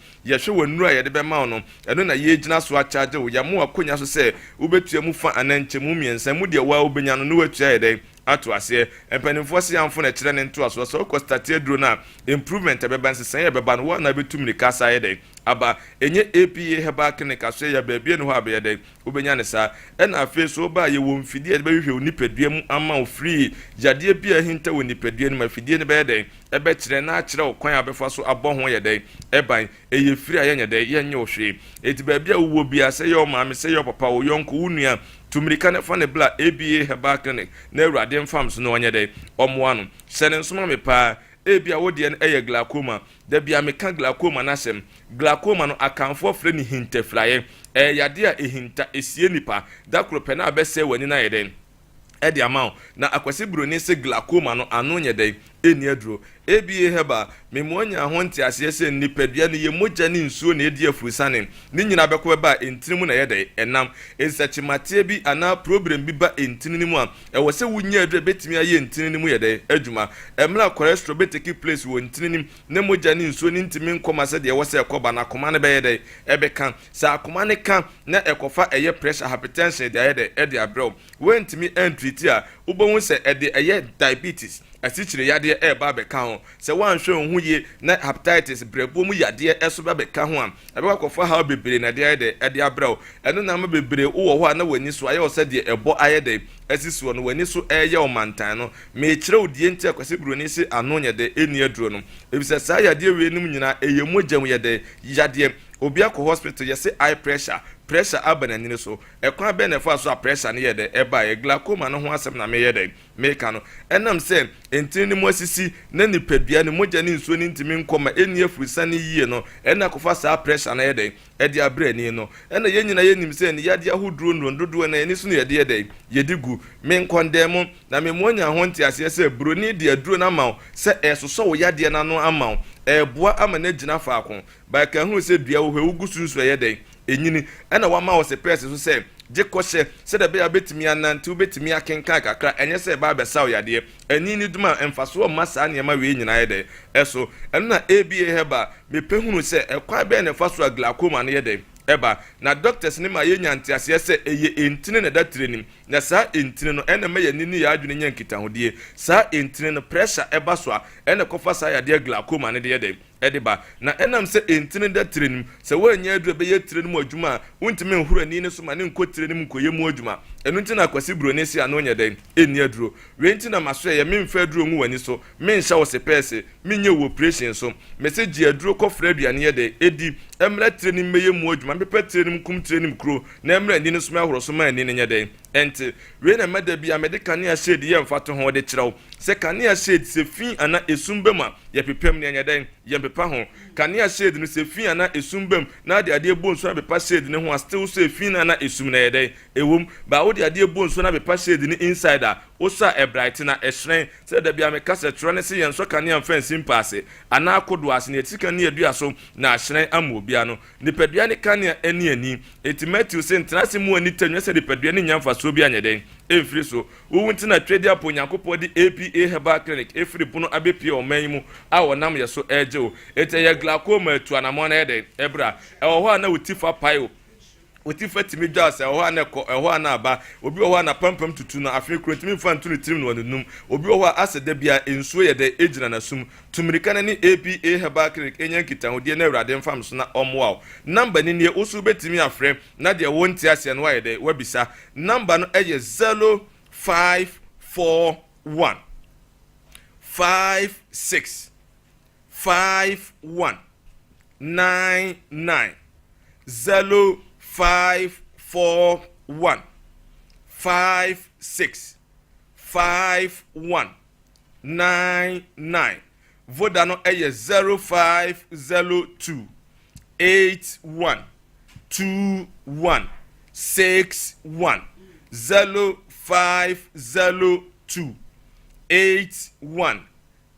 wanura ye de be ma no eno na ye gina so a charge wo ya mo akonya so se wobetua mu fa ananche mu miensa mu de wa obenya no watua ye de ato ase empanimfo se amfo na kire ne nto aso so ko start edro na improvement ebeba nsesan ebeba no na betumri kasa ye de aba enye APA Herbal Clinic aso ya baabia no ho abe ye de obenya ne sa ena afi so ba ye wo mfidie de behwe onipadua mu ama o free yade bia hinta wo nipadua no mafidie ne be ye de ebe kire na kire o kwan abefa so abɔ ho ye de eban eye free ayenye de yenye o hwe eti baabia wo bia se ye o maame se ye o papa wo yonko unua tumirika ne fa ne bla ABA Herbal Clinic na awurade mfams no onye de omoa no hyene nsoma me pa ebia wodi en eye glaucoma da bia me ka glaucoma na sem glaucoma no akanfo frɛ ni hinteflaye yade a ehinta esie nipa da kropɛ na abɛsɛ wani na yeden edi amount na akwasi broni se glaucoma no ano nye de eni aduro ABA Herbal memonya ho nti asese nipadua ne ye mogya ne nsuo na edi afurusane ne nyina bɛkɔ ba entinimu na yede enam ensachimate bi ana problem bi ba entinimu a ɛwɔ se wunya aduro betimi aye entinimu yede adwuma emla cholesterol beteki place wo entinimu ne mogya ne nsuo ne ntimi nkɔma se de ɛwɔ se ɛkɔba na akoma ne bɛyede ɛbɛka sa akoma ne ka na ɛkɔfa ɛyɛ pressure hypertension de yede ɛde abrɛw wentimi entry a ubonwu se ɛde ɛyɛ diabetes asikyire yade eba beka ho se wanhwe ho ye na hepatitis brebo mu yade eso ba beka ho a ebe kwakofa ha bebre na de abrawo eno na ma bebre wo ho na wani so aye ose de ebo aye de asisuo no wani so eye o mantan no me kire odie nti akwase broni se ano nya de eni aduro no ebisa sa yade we nim nyina eye mogam yade yade obi akọ hospital yese eye pressure abananini so ekwan be na fa so pressure ne yede eba e glaucoma no ho asem na me yede meka no enam se entini mo asisi na nipadua ne mogya ne nsuo ne ntimi nkoma eni afurisa ne yie no ena kofa sa pressure na yede edi abrani no ena yenyina yenim se ne yade ahoduro ndodo na eni so ne yede yedigu me nkondem na me monya ho ntiase se broni de aduro na mawo se esoso wo yade na no amawo eboa ama na gina faako ba ka hu se dua wo hwegu sunsu yede enyini ena wama wo se press so se je kɔhyɛ sɛ da be abetimi anante wobetimi akenka kakra enye sɛ ba bɛsaw yade enini duma emfaso ma saa nneɛma we nyina yede ɛso ɛno na aba heba mepehunu sɛ ɛkwa be na faso glaucoma no yede eba na doctors ni ma yenya ntiase sɛ eye entine na da training na saa entine no ena ma yanini ya adwene nya nkitahodie saa entine no pressure eba so a ena kofa saa yade glaucoma no de yede ediba na enam se entine da training se wanya aduro be ye training mu adwuma untime nhura ni ne so ma ne nko training koye mu adwuma enu ntina kwasi broni si ano nya den eni aduro we ntina maso ye memfa aduro ngu wani so menhya wo se pese menye wo operation so message aduro kofra aduane ye de edi emra training meye mu adwuma pepe training kum training kro na emra ni ne so ma horo so ma ni ne nya den ente we na meda bia medical ne shade ye mfato ho de kyerɛw se kanea shade se fi ana esumbema ye pepem ne nya den ye pepa ho kanea shade no se fi ana esumbem na de ade bonso na pepa shade ne ho still se fi na esum na ye den ewom ba wo de ade bonso na pepa shade ne insider osa e bright na ehren se da bia me kasa tro ne se ye nso kanea fancy passe ana akodo ase ne etika ne adua so na ehren ama obia no nipadua ne kanea ani eti Matthew se ntrase mu ani tanwa se nipadua ne nyamfa so bia nyeden efiri so wo ntina twedi apo nyankopɔ di APA Herbal Clinic efiri puno abepie oman mu a wonam ye so eje ete ye glaucoma atu anamo na ede ebra ewo ho na utifa paio utifa timi dwas ewo na ko ewo na aba obi wo na pampam tutu na afi krontimi fa ntu ne tirim no wanunum obi wo asede bia ensuo ye de ejina na sum tumirika na ni APA Herbal Clinic enyan kitahode na awurade mfam so na omwa number ni ne osu betimi afrem na de wonti ase no wa ye de wabisa number no eye 0541 56 51 99 0541 56 51 99 voda no eye 0502 81 21 61 0502 81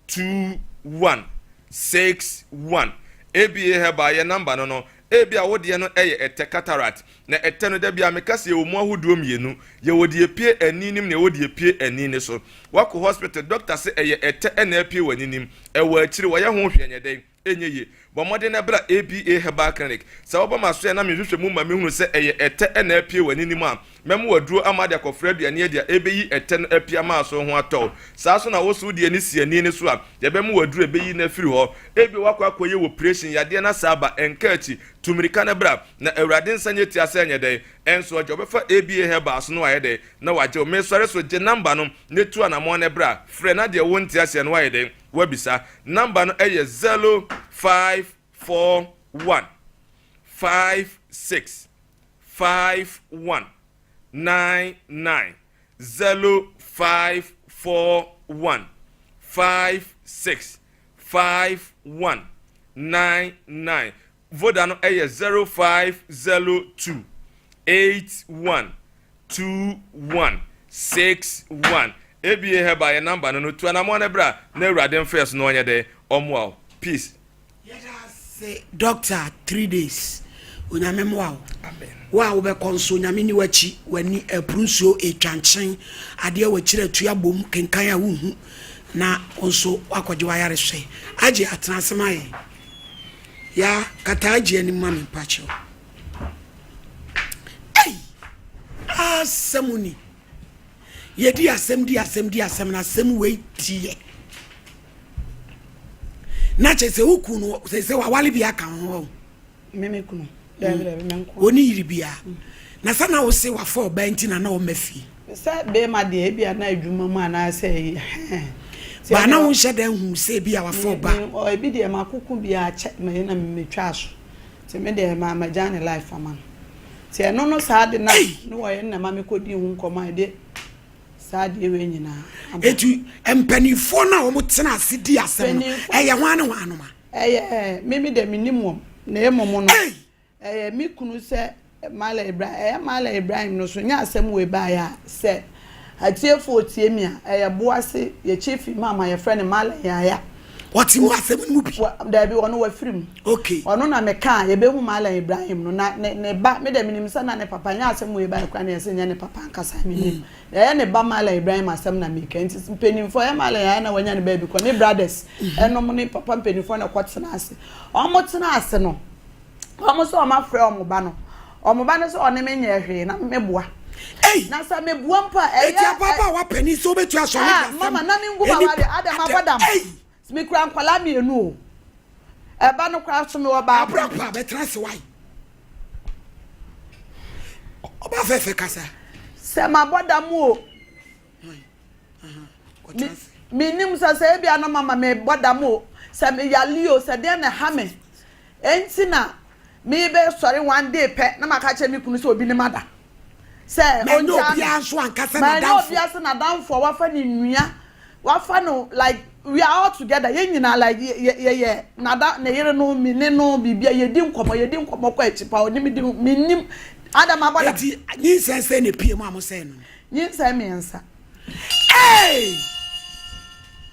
21 61 ABA heba ye number no ebia wode no eye ete cataract na ete no da bia mekase ye omu ahodo mienu ye wode epie aninim na wode epie anine so wako hospital doctor say eye ete na epie waninim ewa akiri wo ye ho hwenyeden enye ye bomode na bra ABA Herbal Clinic sa wo ba maso ya na mehwehwe mu ma mehunu se eye ete na epie waninim a mem waduro amade akofra aduane ye dia ebeyi ete no epie ma so ho atɔ sa so na wo so de ani si ani ne so a ye be mu waduro ebeyi na firi ho ebi wakɔ akɔye operation yade na saba enkachi tumirika na bra na awurade nsanye ti asa enye den enso ojo be fa ABA Herbal so no aye den na waje me sɔre so je number no ne tu anamo na bra frɛ na de wonti ase no aye den wabisa number no eye 0541 56 51 99 0541 56 51 99 voda no eye 0502 81 21 61 ABA Herbal ye number no tu anamo na bra na awurade first no onye de omwa peace yes say doctor 3 days onyame mwa amen wa wo be konso nyame ni wachi wani aprunsuo etwanchen ade wa kire tua bom kenkan a wuhu na onso akwaje wa yare hwe age atrasema ye ya kata age ani mama mpacho ei asemuni yedi asem na asem we tie na che se wuku no se wa wale bia ka ho me kunu debe me nko oni yiri bia na sana wo se wa for banti na wo mafi se be ma de bia na adwuma mu ana se ba na wo hyeda hu se bia wa for ba o ebi de ma kuku bia che me na me twa so se me de ma majane life ama se no sa de na no wo ye na ma me kodi hu nkoma de sa de we nyina etu empanifo na wo tena ase di asem no eye hwan ne hwan no ma me de minimum na emomo no mi kunu se Mala Ibrahim no so nya asem we ba ya se atiefo tie mi a boase ye chief mama ye friend Mala ya what you asem no bi da bi ono wa firim okay ono na me ka ye be hu Mala Ibrahim no na ne ba me de minim sa na ne papa nya asem we ba kwa na ye se nya ne papa nkasa minim ye ne ba Mala Ibrahim asem na me ka nti penimfo ye Mala ya na wanya ne ba bi kwa ne brothers enom ne papa penimfo na kwotena ase omo tena ase no omo so omo frɛ omo ba no omoba no so one me nya hwe na meboa na sa meboa mpa etia papa wa pani so betu aso ni mama na me nguma wale adam abadam me kura nkwala me enu o eba no kura so me wo ba papa be trans why oba fefe kasa se ma bodam o me nim sa se bia no mama me bodam o se me yali o se de na ha me enti na me be sorry one day pe na maka che me kunu so obi ni mada se onja bia so ankasa na down for bia so na down for wafa ni nwia wafa no like we are all together ye nyina like ye na da na yere no mi ne no bibia ye di nkomo kwa echipa oni mi di minim adam abada eti yin sense ne pie mu amose no yin se me nsa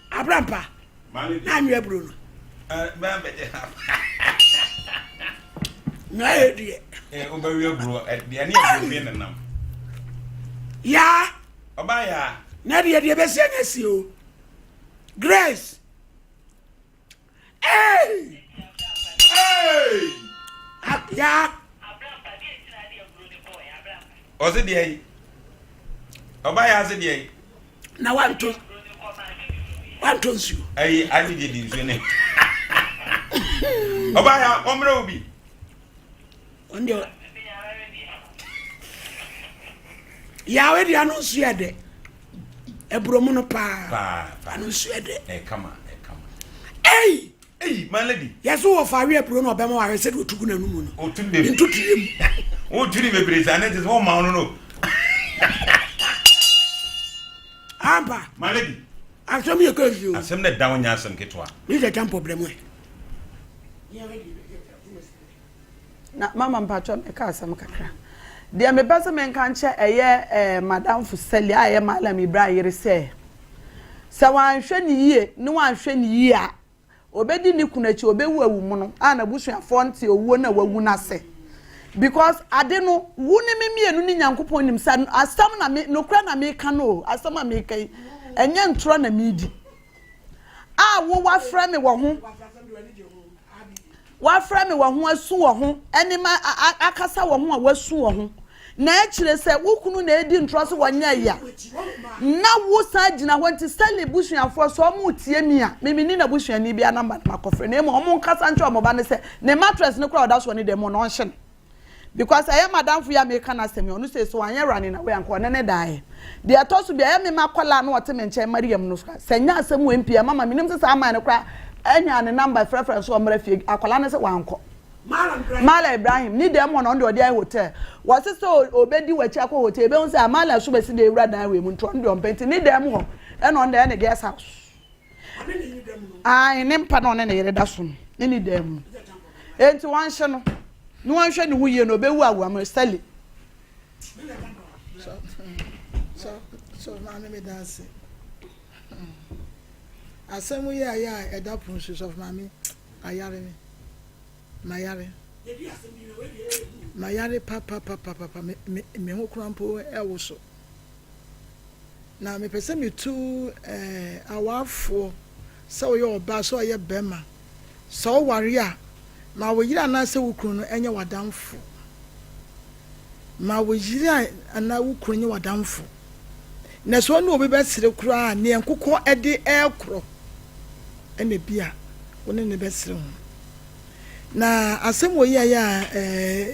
abrampa na nwe bro no ba beje na edie obawe bro de ani abro me nanam ya oba ya na de be se na si o Grace ya oze de ai oba ya ze de ai na wanto nsu ai ani de di nsu ne oba ya omre obi onde ya we dia no nsu ye de ebromu no pa no nsu ye de kama my lady yeso wo fa we ebro no obema wa se do tugu na numu no otunde ntutudem o turi me breza na just one man no amba my lady asem ye kazi asem na down nya asem ketwa ni je jam problem we na mama mpacho me ka asem kakra de me basa me nka nche eye madam Fuseli aye Malam Ibrahim yere se wan hwe ni yie ni wan hwe ni yie a obedi ni kunachi obewu awu mu no ana busuafo nte owuo na wawu na se because ade no wu ne memienu ni Nyankopon nim sa asam na me nokra na me ka no asam na me kai enye ntro na me di a wo wa fra me wo ho asu wo ho eni ma akasa wo ho a wasu wo ho na ekire se wukunu na edi ntro so wonya ya na wo sa gina ho nti sele busuafo so mo tie mi a memini na busuani bia na makofre na mo mo nkasa nche mo ba ne se ne mattress ne kura oda so ne dem no nhye because I am madam for ya me kana semi onu say so anya running na we anko ne dai de atosu bia ya me makola na wote me nche Mariam no so nya asem we mpia mama minim se sa ama ne kura anya ne number preference so mra fie akola ne se wanko Mala Ibrahim ni dem won on the odi hotel was so obedi wachi akọ hotel be say Mala so be si de ewura dan we mu nto ndo penti ni dem ho e no nda ne guest house ai ne mpa no ne yere da so ni dem enti wan hye no ni wan hwe ni huye no obewu awu am sali so mama me dance asemu ya eda princess of mami ayare me mayare papa me ho krampo ewo so na me pese me tu awafo so yo ba so ye bema so ware a ma wo yira na se wukru no enye wadamfo ma wo yira ana wukru enye wadamfo na so no obi be sire kura ne enkokọ ede ekro ene bia wo ne besre ho na asem wo ya ya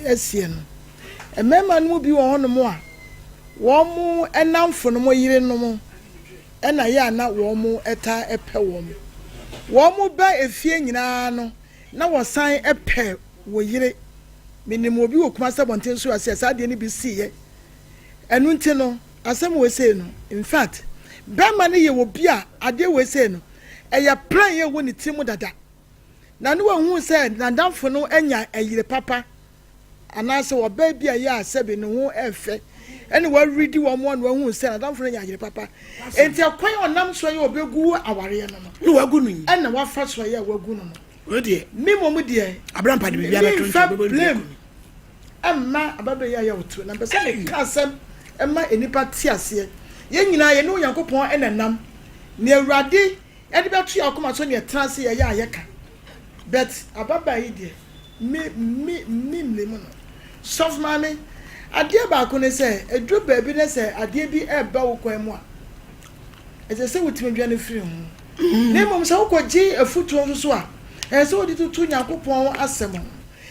asie no emema no bi wo hono mo a wo mu enamfo no mo yire no mo ena ya na wo mu eta epe wo mu ba efie nyina no na wo san epe wo yire minim obi wo kuma sabonten so ase asa de ne bi siye enu nti no asem we say no in fact bema ne ye wo bi a ade we say no eya plan ye wo ne timu dada na no hu say na damfo no enya ayire papa anase wo ba bi a ya asebe ne ho efe ene wa ready wo mo no hu say na damfo no enya ayire papa enti akwan onam so ye obegu aware no no wagu nu ene wa fa so ye wagu no no de mi mo de abrampa de bibia beto blame amma ababe ya wotu na pese me kasem emma enipa ti ase ye nyina ye no yankopon enanam ne awurade ede beto ya akoma so ne transe ye ya ayeka but ababa yi de me no soft mami ade ba ko ne se edru ba bi ne se ade bi eba wo kwan mu a eze se wotimi dwa ne firi ho ne mom se wo koji afutu so a ese odi tutu yankopon asem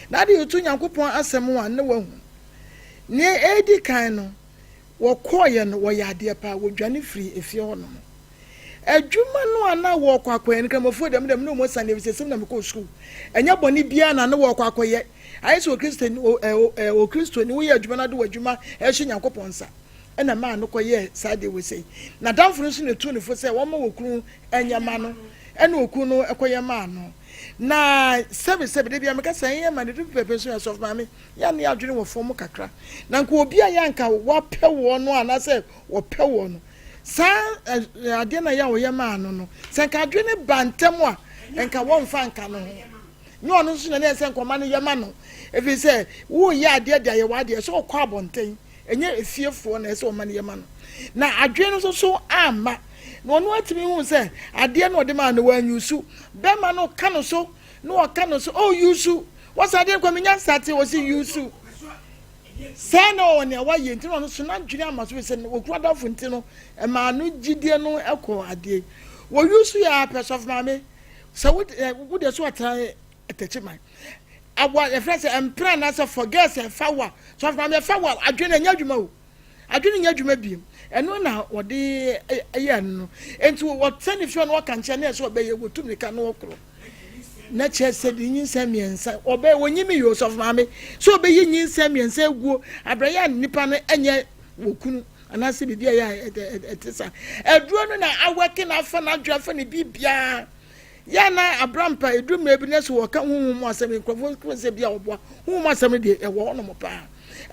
na ade tutu yankopon asem wa ne wahu ne edi kan no wo koye no wo yade pa wo dwane firi efie ho no adwuma no ana wo kwakwa en kamafo dem no mo sane bi sesem na me ko school enya boni bia na ne wo kwakwa ye ayi so Christian o Christian wo ye adwuma na do adwuma e hye yankopon sa ena ma no koye sade we sei na damfo so ne tu ne fo se wo ma wo kru enya ma no ena okru no ekoye ma no na sebe de bia me ka san ye ma ne pepe so of mame ya ne adwene wo fo mu kakra na nko obi a ya nka wo pe wo no ana se wo pe wo no sa ade na ya wo ye ma no se nka adwene bantem a nka wo mfa nka no ni ono so na se nko ma no ye ma no efi se wo ye ade de ye wa de so kwa bonten enye efiefo na se wo ma no ye ma no na adwene so ama no no atimi hu se ade na ode ma no wa nyusu be ma no ka no so no ka no so oh yusu what's ade kwa menya sate wo si yusu se no ne wa ye ntino no so na dwene amaso se no okura da funti no e ma no gidie no ekọ ade wo yusu ya person of mame so wo de so atan etachi man awa e friend say empra na say forget say fawa so of mame fawa adwene nya dwuma o adwene nya dwuma bi eno na wode eye no enti wo tani fi no kan che na so obeye wo tum nika no okro na che se di nyinsa miensa obe wonyimi Yosef mame so obeye nyinsa miensa eguo abraya nipa no enye wokunu anase bibia ya etesa eduro no na awake na afa na adwafa ne bibia ya na abrampa eduru ma bi na so woka huhu mu asem nkrofo se bia oboa huhu mu asem de ewo no mo pa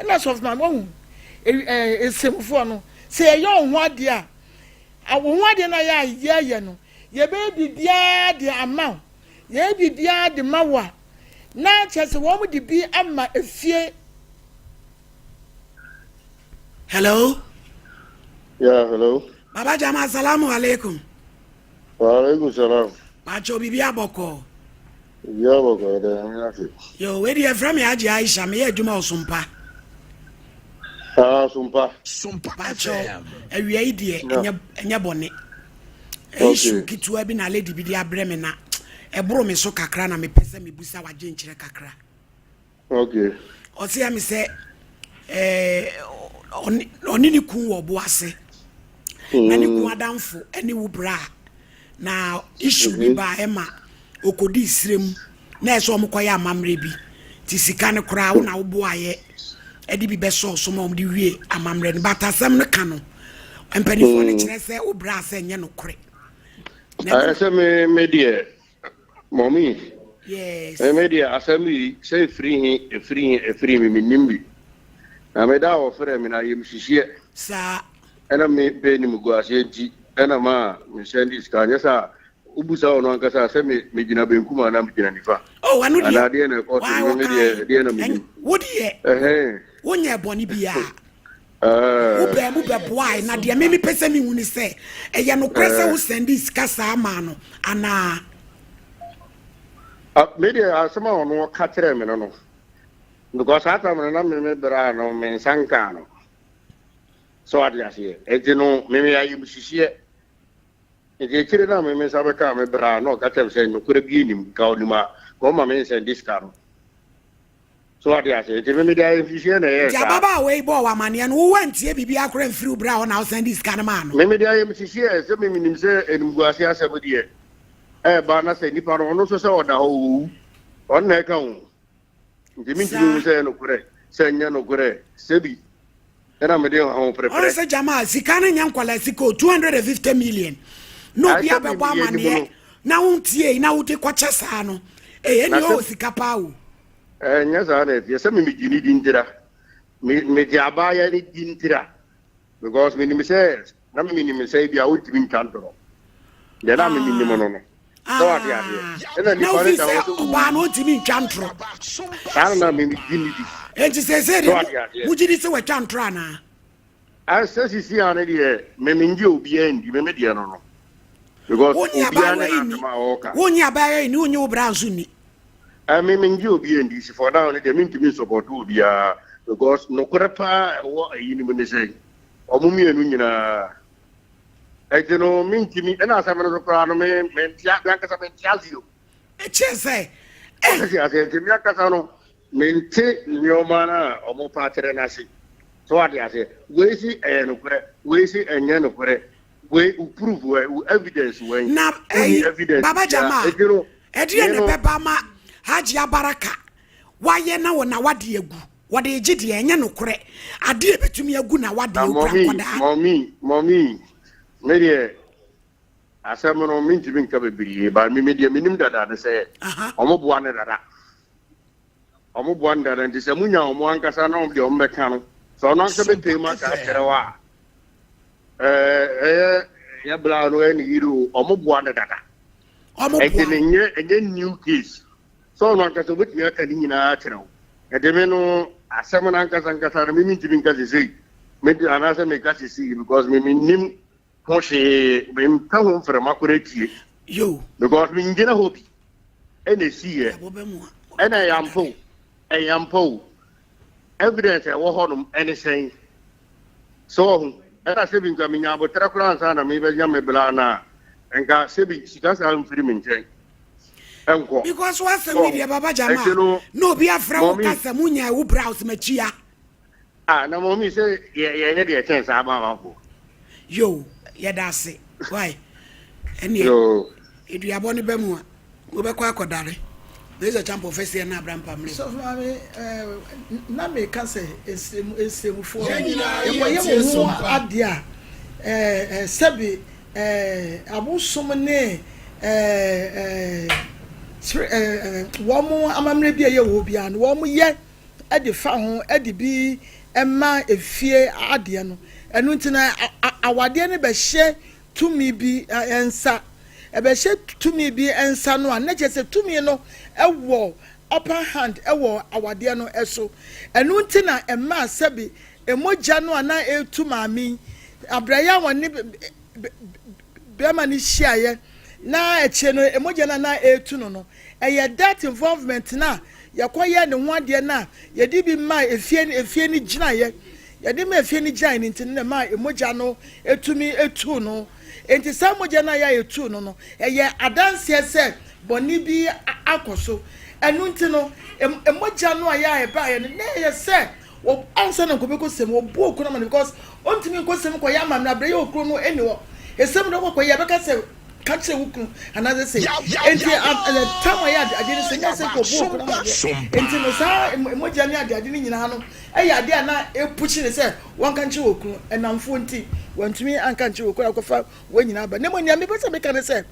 na so of mame hu esemfo no se ye ho ade a awo ho ade na ya ye no ye be bibia de ama ye bibia de mawa na chese wo mu de bi ama efie. Hello. Yeah, hello. Baba Jama, assalamu alaikum. Wa alaikum salam. Macho bibia boko. Yeah, boko de. Yo, where you from ya Aisha me adwuma osumpa. Sompa. Macho awia ide enya bone. Ishu kitu bi na lady bi dia breme na ebro me so kakra na me pese me busa waje nkyere kakra. Okay. Osi ya me se oni ni ku wo bo ase. Na ni ku adamfo eni wo bra. Na issue bi ba ema okodi isrem na eso omkoya amamre bi. Ti sika ne kra wo na wo bo aye. Edi bi beso so mom di wie amamre ne batasem ne ka no. Empanifo ne kire se wo bra se nye no kre. Asa me die mommy. Yes. Me die asa me say free me nimbi. Na me da ofere me na yem hihie. Sa Ena me be ni mugo ase ji. Ena ma me send this kan yesa ubusa ono ankasa se me gina benku ma na me gina nifa. Oh, anu die. Ana die na ko me die na me. Wo die? Wonya boni bia. Ube boy na de me pese me huni se eye no kwese wo send this kasa ama no ana media asema ono ka kire me no because ata me na me bra no me sanka no so ade ase enti no me ya yim hihie If you know me, Miss Abaka, Bra, no, got them saying, no, could have been him, Gaudima, Goma means and this car. So what I say, give me the efficient. Jababa way boy money and who went here be a crane through brown house and this kind of man. Maybe the IMCC, some meaning say, and Guasia 70 years. Bana say, Nippon also saw the whole on their account. Jimmy say no correct, say no correct, Sebi. And I'm a deal home for a say Jama, Sikana Yankwalasico, 250 million. No, be a money. Now, Tie, now take Quachasano. Eh, any Sikapau. Yes, I some me didn't me Jabaya didn't because minimum says, no minimum say be out in Cantoro. Then I'm in minimum. So what and then no, he said, Obano Timmy Chantro. I don't know, maybe dignity. And she said, would you say what Chantrana? I says, you see, on it, Memingo being the Mediano. Because when you buy a new brown sunni. I mean, you being this for now, they mean to be support to be because no crapa or you say, or Mummy and Unina. I don't know, mean to me, and as I'm a crown, men, tells you. Just say, I said, to me, Casano, men take your manner or more part than I see. So what I say, we see and we see and yan of it. We prove where evidence when now evidence. Baba Jama, Edian Pepama, Hajia Baraka. Why ye now na what ye go? What ye jiddy and yano cre? I did it to me a guna what do mommy, maybe I said, no mean to be capable, but me media minimum that I say, almost one that almost one that and this Amunia, one Casano of the Ombecan, so not to be much after ya blown when you almost wanted that. Again, new case. So, not as a wit, you're cutting in a channel. And the menu, as some uncles and Casar, meaning to be Cassi, made another make us see because we mean him, Hoshe, when come home for a makurate you because we didn't hope. And they see it. And I am Poe. Evidence I will hold them anything. So, era sebi nka minya abotara kura nsa na me be nya me blana nka sebi sika sa mfiri me nchen enko because what's the media Baba Jama no be afra wo kasa munya wo browse machia na mommy say ye ne de chance aba ba ko yo ye da se why ene yo edu abone be mu a wo be kwa akodare there's a champ professor na Abraham Pamle so mami na me ka say esemu fo ye wo adia sebi abusum ne wo amamre bia ye wo bia no wo ye e de fa ho e de bi ema efie ade no enu ntina awade ne be hye tumi bi ensa ebe hye tumi bi ensa no na je se tumi no ewo upper hand ewo awade no eso enu ntina ema sebi emoja no ana etu maami abraya woni be ma ni hyiaye na eche no emoja na etu no eye that involvement na yakoye ne ho ade na yedi bi ma efie ni ginaye yedi ma efie ni gina ni ntin na ma emoja no etumi etu no enti samoja na ya etu no eye adanse se boni bi akoso enu nti no emoja no aya eba ye ne ye se wo ansa na nkobeko sem wo bu okuna man because ontimi ko sem ko ya ma na bre ye okuro no eni wo esem no ko ye beka se catch a wook another say and the time I didn't say yes ko bu ko enti no sa emoja ni ade ni nyina no e ya ade na e puchi ne say wan kan chi woku enamfo nti wantumi anka chi woku akofa wanyina ba ne mo nya me pese me kan say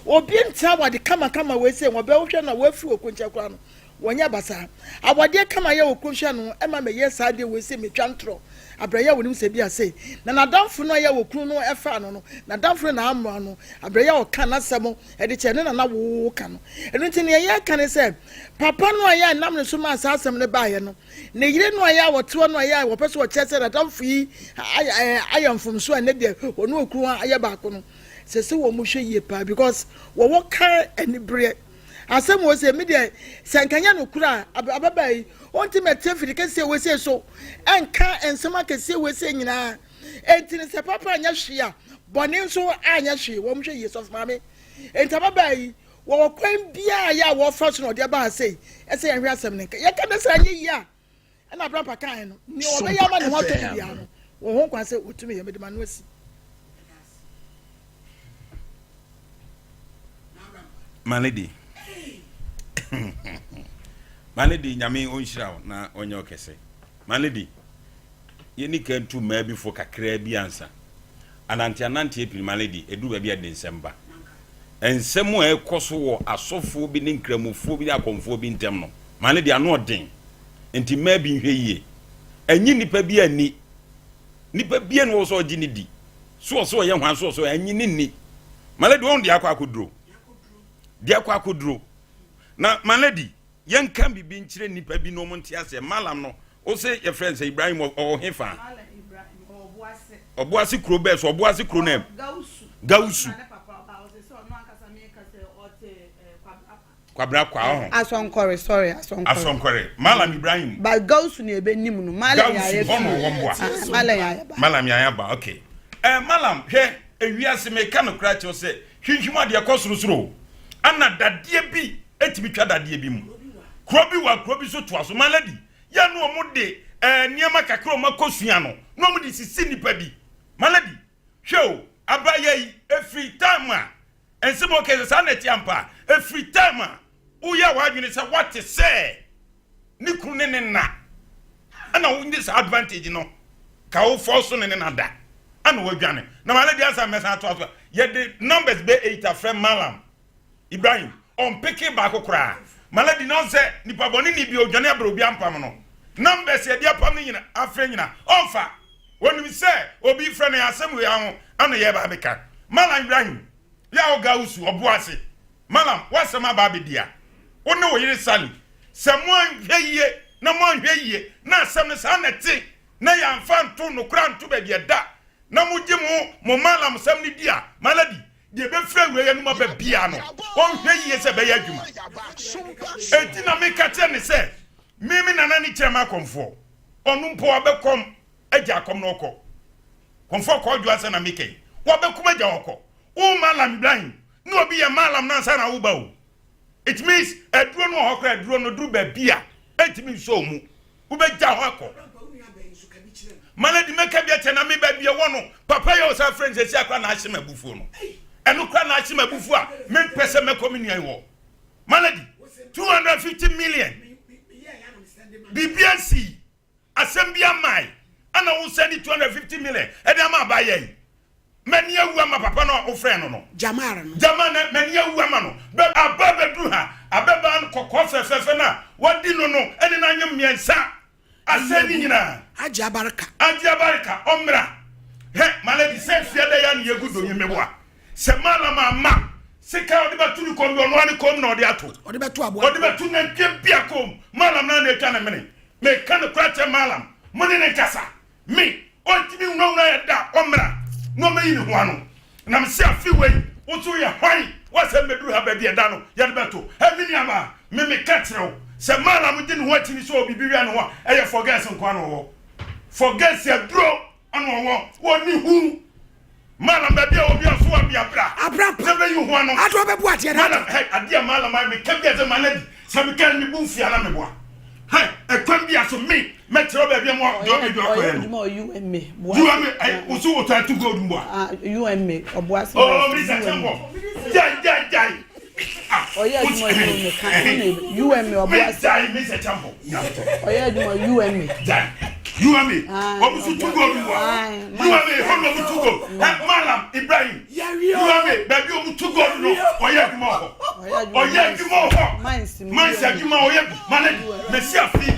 obi ntia wade kama we say wo be wo hwe na wo afi woku ntia kwa no wonya basa awade kama ye woku hwe no e ma me yes ade we say me twantro abraya wonim se bia say na nadamfo no ye woku no efa no no nadamfo na amro no abraya o kana semo e de che ne na wo ka no enu nti ne ye ka ne say papa no aya nam ne so ma asasem ne ba ye no ne yire no aya woto no aya wo pese wo che say nadamfo yi ayamfom so ne de onu okru aya ba ko no se wo mu hwe ye pa because wo ka enibre asem wo se me de senkanya no kura ababai onti metefiri ke se we se so enka ensema ke se we se nyina entini se papa anya hwe a bone nso anya hwe wo mhwe yesu mame enta ababai wo kwan bia ya wo fa so no de ba sei ese ya hwe asem ne ye ka na se anya yi a na bra pa kan no ni wo be ya ma ne ho to bia no wo ho kwa se otumi ye me de ma no asi Malady. Malady, nyame onshiraw na onye okese. Malady. Ye ni kan tu ma bi fo kakra bi ansa. Anante epiri Malady edu ba bi ade nsemba. Ensemu ekoso wo asofo bi ne nkramufo bi akomfo bi ntem no. Malady ano den. Enti ma bi hwe yie. Anyi nipa bi ani. Nipa bi no so ogi ni di. So ye hwan so anyi ni. Malady won de akwa dia kwa kudro na Malady yen kan bibi nkyire nipa bi no monte ase malam no o se your friend say Ibrahim o hefa malam Ibrahim obuase kro be so obuase kro nem gausu kwabra kwa ho asonkore sorry asonkore malam Ibrahim ba gausu ne ebe nim no malam ya ye malam ya ba okay malam he ewiase me kan kra che o se hwinhwima de kosorosoro ana dadie bi etimi twa dadie bi mu krobi so to aso Malady ya no mo de niema kakra o makosua no mo de sisi nipa bi Malady hwe abaye every time a ensemo keze sa na tiampa every time a uya wadwene se what say ni kru ne na ana wo this advantage no ka wo force ne na da ana wadwane na Malady asa mesa to ye the numbers be 8 afrem malam Ibrahim on peke ba kokra Malady no se nipa boni ni bi odwane abro bi ampam no numbers ye dia pam ni nyina afre nyina onfa wonu mi se obi fre na asem we ahụ ana ye ba beka malam Ibrahim ya oga usu obuase malam wasema ba bedia wonu wo yire sali se mo hweye na mo hweye na asem ne sa na ti na ya mfa nto no kra nto ba bia da na mo gi mo malam sem ni dia Malady de be fra we ya no ma ba bia no on hweye se be ya adwuma enti na me ka te ne se mimi nana ni chema komfo onu mpo abekom agya kom no okọ komfo ko adwa se na meke wo bekum agya okọ o malam Ibrahim no obi ya malam na sa na wo ba o it means eduro no hokra eduro no duru ba bia etimi so mu wo be gya ho akọ Malady meka bia te na me ba bia wo no papa yo sa friends esi akra na ahye mabufu no enu kra na ahye mabufu a me pese me komini wo Malady 250 million BBNC Assembia mai ana wo send 250 million e dey ma ba ye mani awu ama papa no o friend no jamara mani awu ama no be ababa du ha ababa no kokko fefe na wodi no ene na nyem miensa aseni nyina aja baraka omra he Malady se fiada ya no yegudo nyemeboa se malama ma sika odi batulu kom no ani kom na odi ato odi betu abo odi betu na nkebia kom malam na na twa na mene me kan kwate malam mone ne kasa me ontimi unawuna ya da omra no me yin ho ano na me se afi wei wotu ya hwan wase meduru ha ba dia da no ya de betu he mini ama me katreo se malam di ne ho atimi so obi biwia no ho eye forget nko no ho forget ya dro ano ho woni hu malam ba bia obi aso abia bra never you ho ano ado be boa tie da malam hey adia malam me kebia ze Malady se me kan mi bu fia na me boa hey e kwam bia so me metro ba bia mo do me do ko you and me ai usu wo ta to go dumbo you and me obuase mi se tempo jai oya you and me obuase jai mi se tempo oya you and me jai you and me obusu to go dumbo you and me hono mu to go malam Ibrahim you and me ba bi omu to go no oya dimo ho mansi adwuma oya Malady mesi afi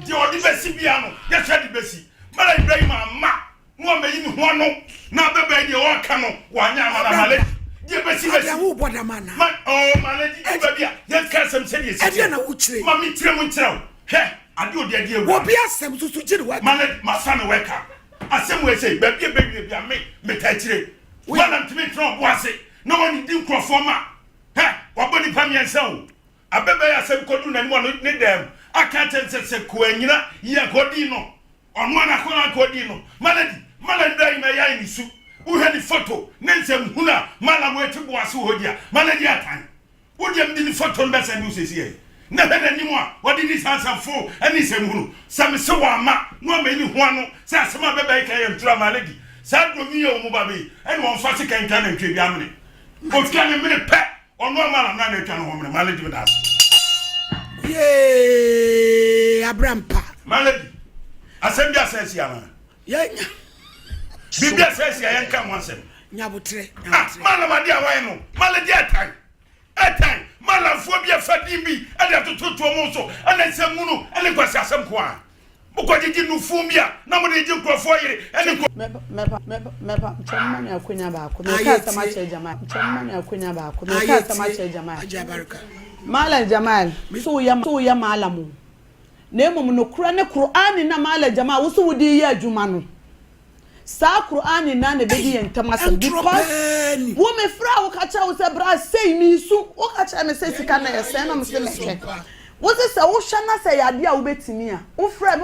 di odi besi bia no ye hwe di besi Malady Ibrahim ama no me yi ni ho no na bebe di o ka no wa nya ama na Malady di besi ya wo boda mana Malady ba bia ye ka sem se di esi ade na wo kire ma mi tire mu tire he ade odi ade ewu wo bia sem susu gire wa Malady masana weka asem we say ba bia me ta kire wana ntimi tire obo ase no woni di nkrofo ma ha waboni pamiensa o abebe ya sem kodu na ni mo ne dem aka tense ko anyina ye kodi no ono na kodi no maladi dai me ya ni su uhe ni photo nensem huna mala mo etibo ase hodia maladi atan wodi am di photo no besa ni usesi e na bena ni mo a wodi di sansafo ani sem hunu sam se wa ma no ma ni ho ano se asema bebe ka ye ntura maladi sa do mi ye mo babe eni won fa se kan kan ntwe bi amne o twa ne mene pe ono mala na na twa no ho mene maladi me da ye abrampa maladi asem bi asesi ana ye bibi asesi ya nka mo asem nyabotre mala madi awan no maladi atan mala fo bi afadi bi ada tototo mo so ana semunu ana kwasi asem ko a ukojiji nufumia na mo de ji nkrofo yire ene ko mepa chomma ni akonya ba ko me ka sama che jamaa chomma ni akonya ba ko me ka sama che jamaa ajabarka malam jamal so ya malamu ne mum no kura ne qur'ani na malam jamal wo so wudi ya adwuma no sa qur'ani na ne bedi yentam asem because wo me fra wo ka cha wo se bra sei mi su wo ka cha me sei sika na yesen na me se meke wo se wo hwa na se yade a wo betimi a wo fra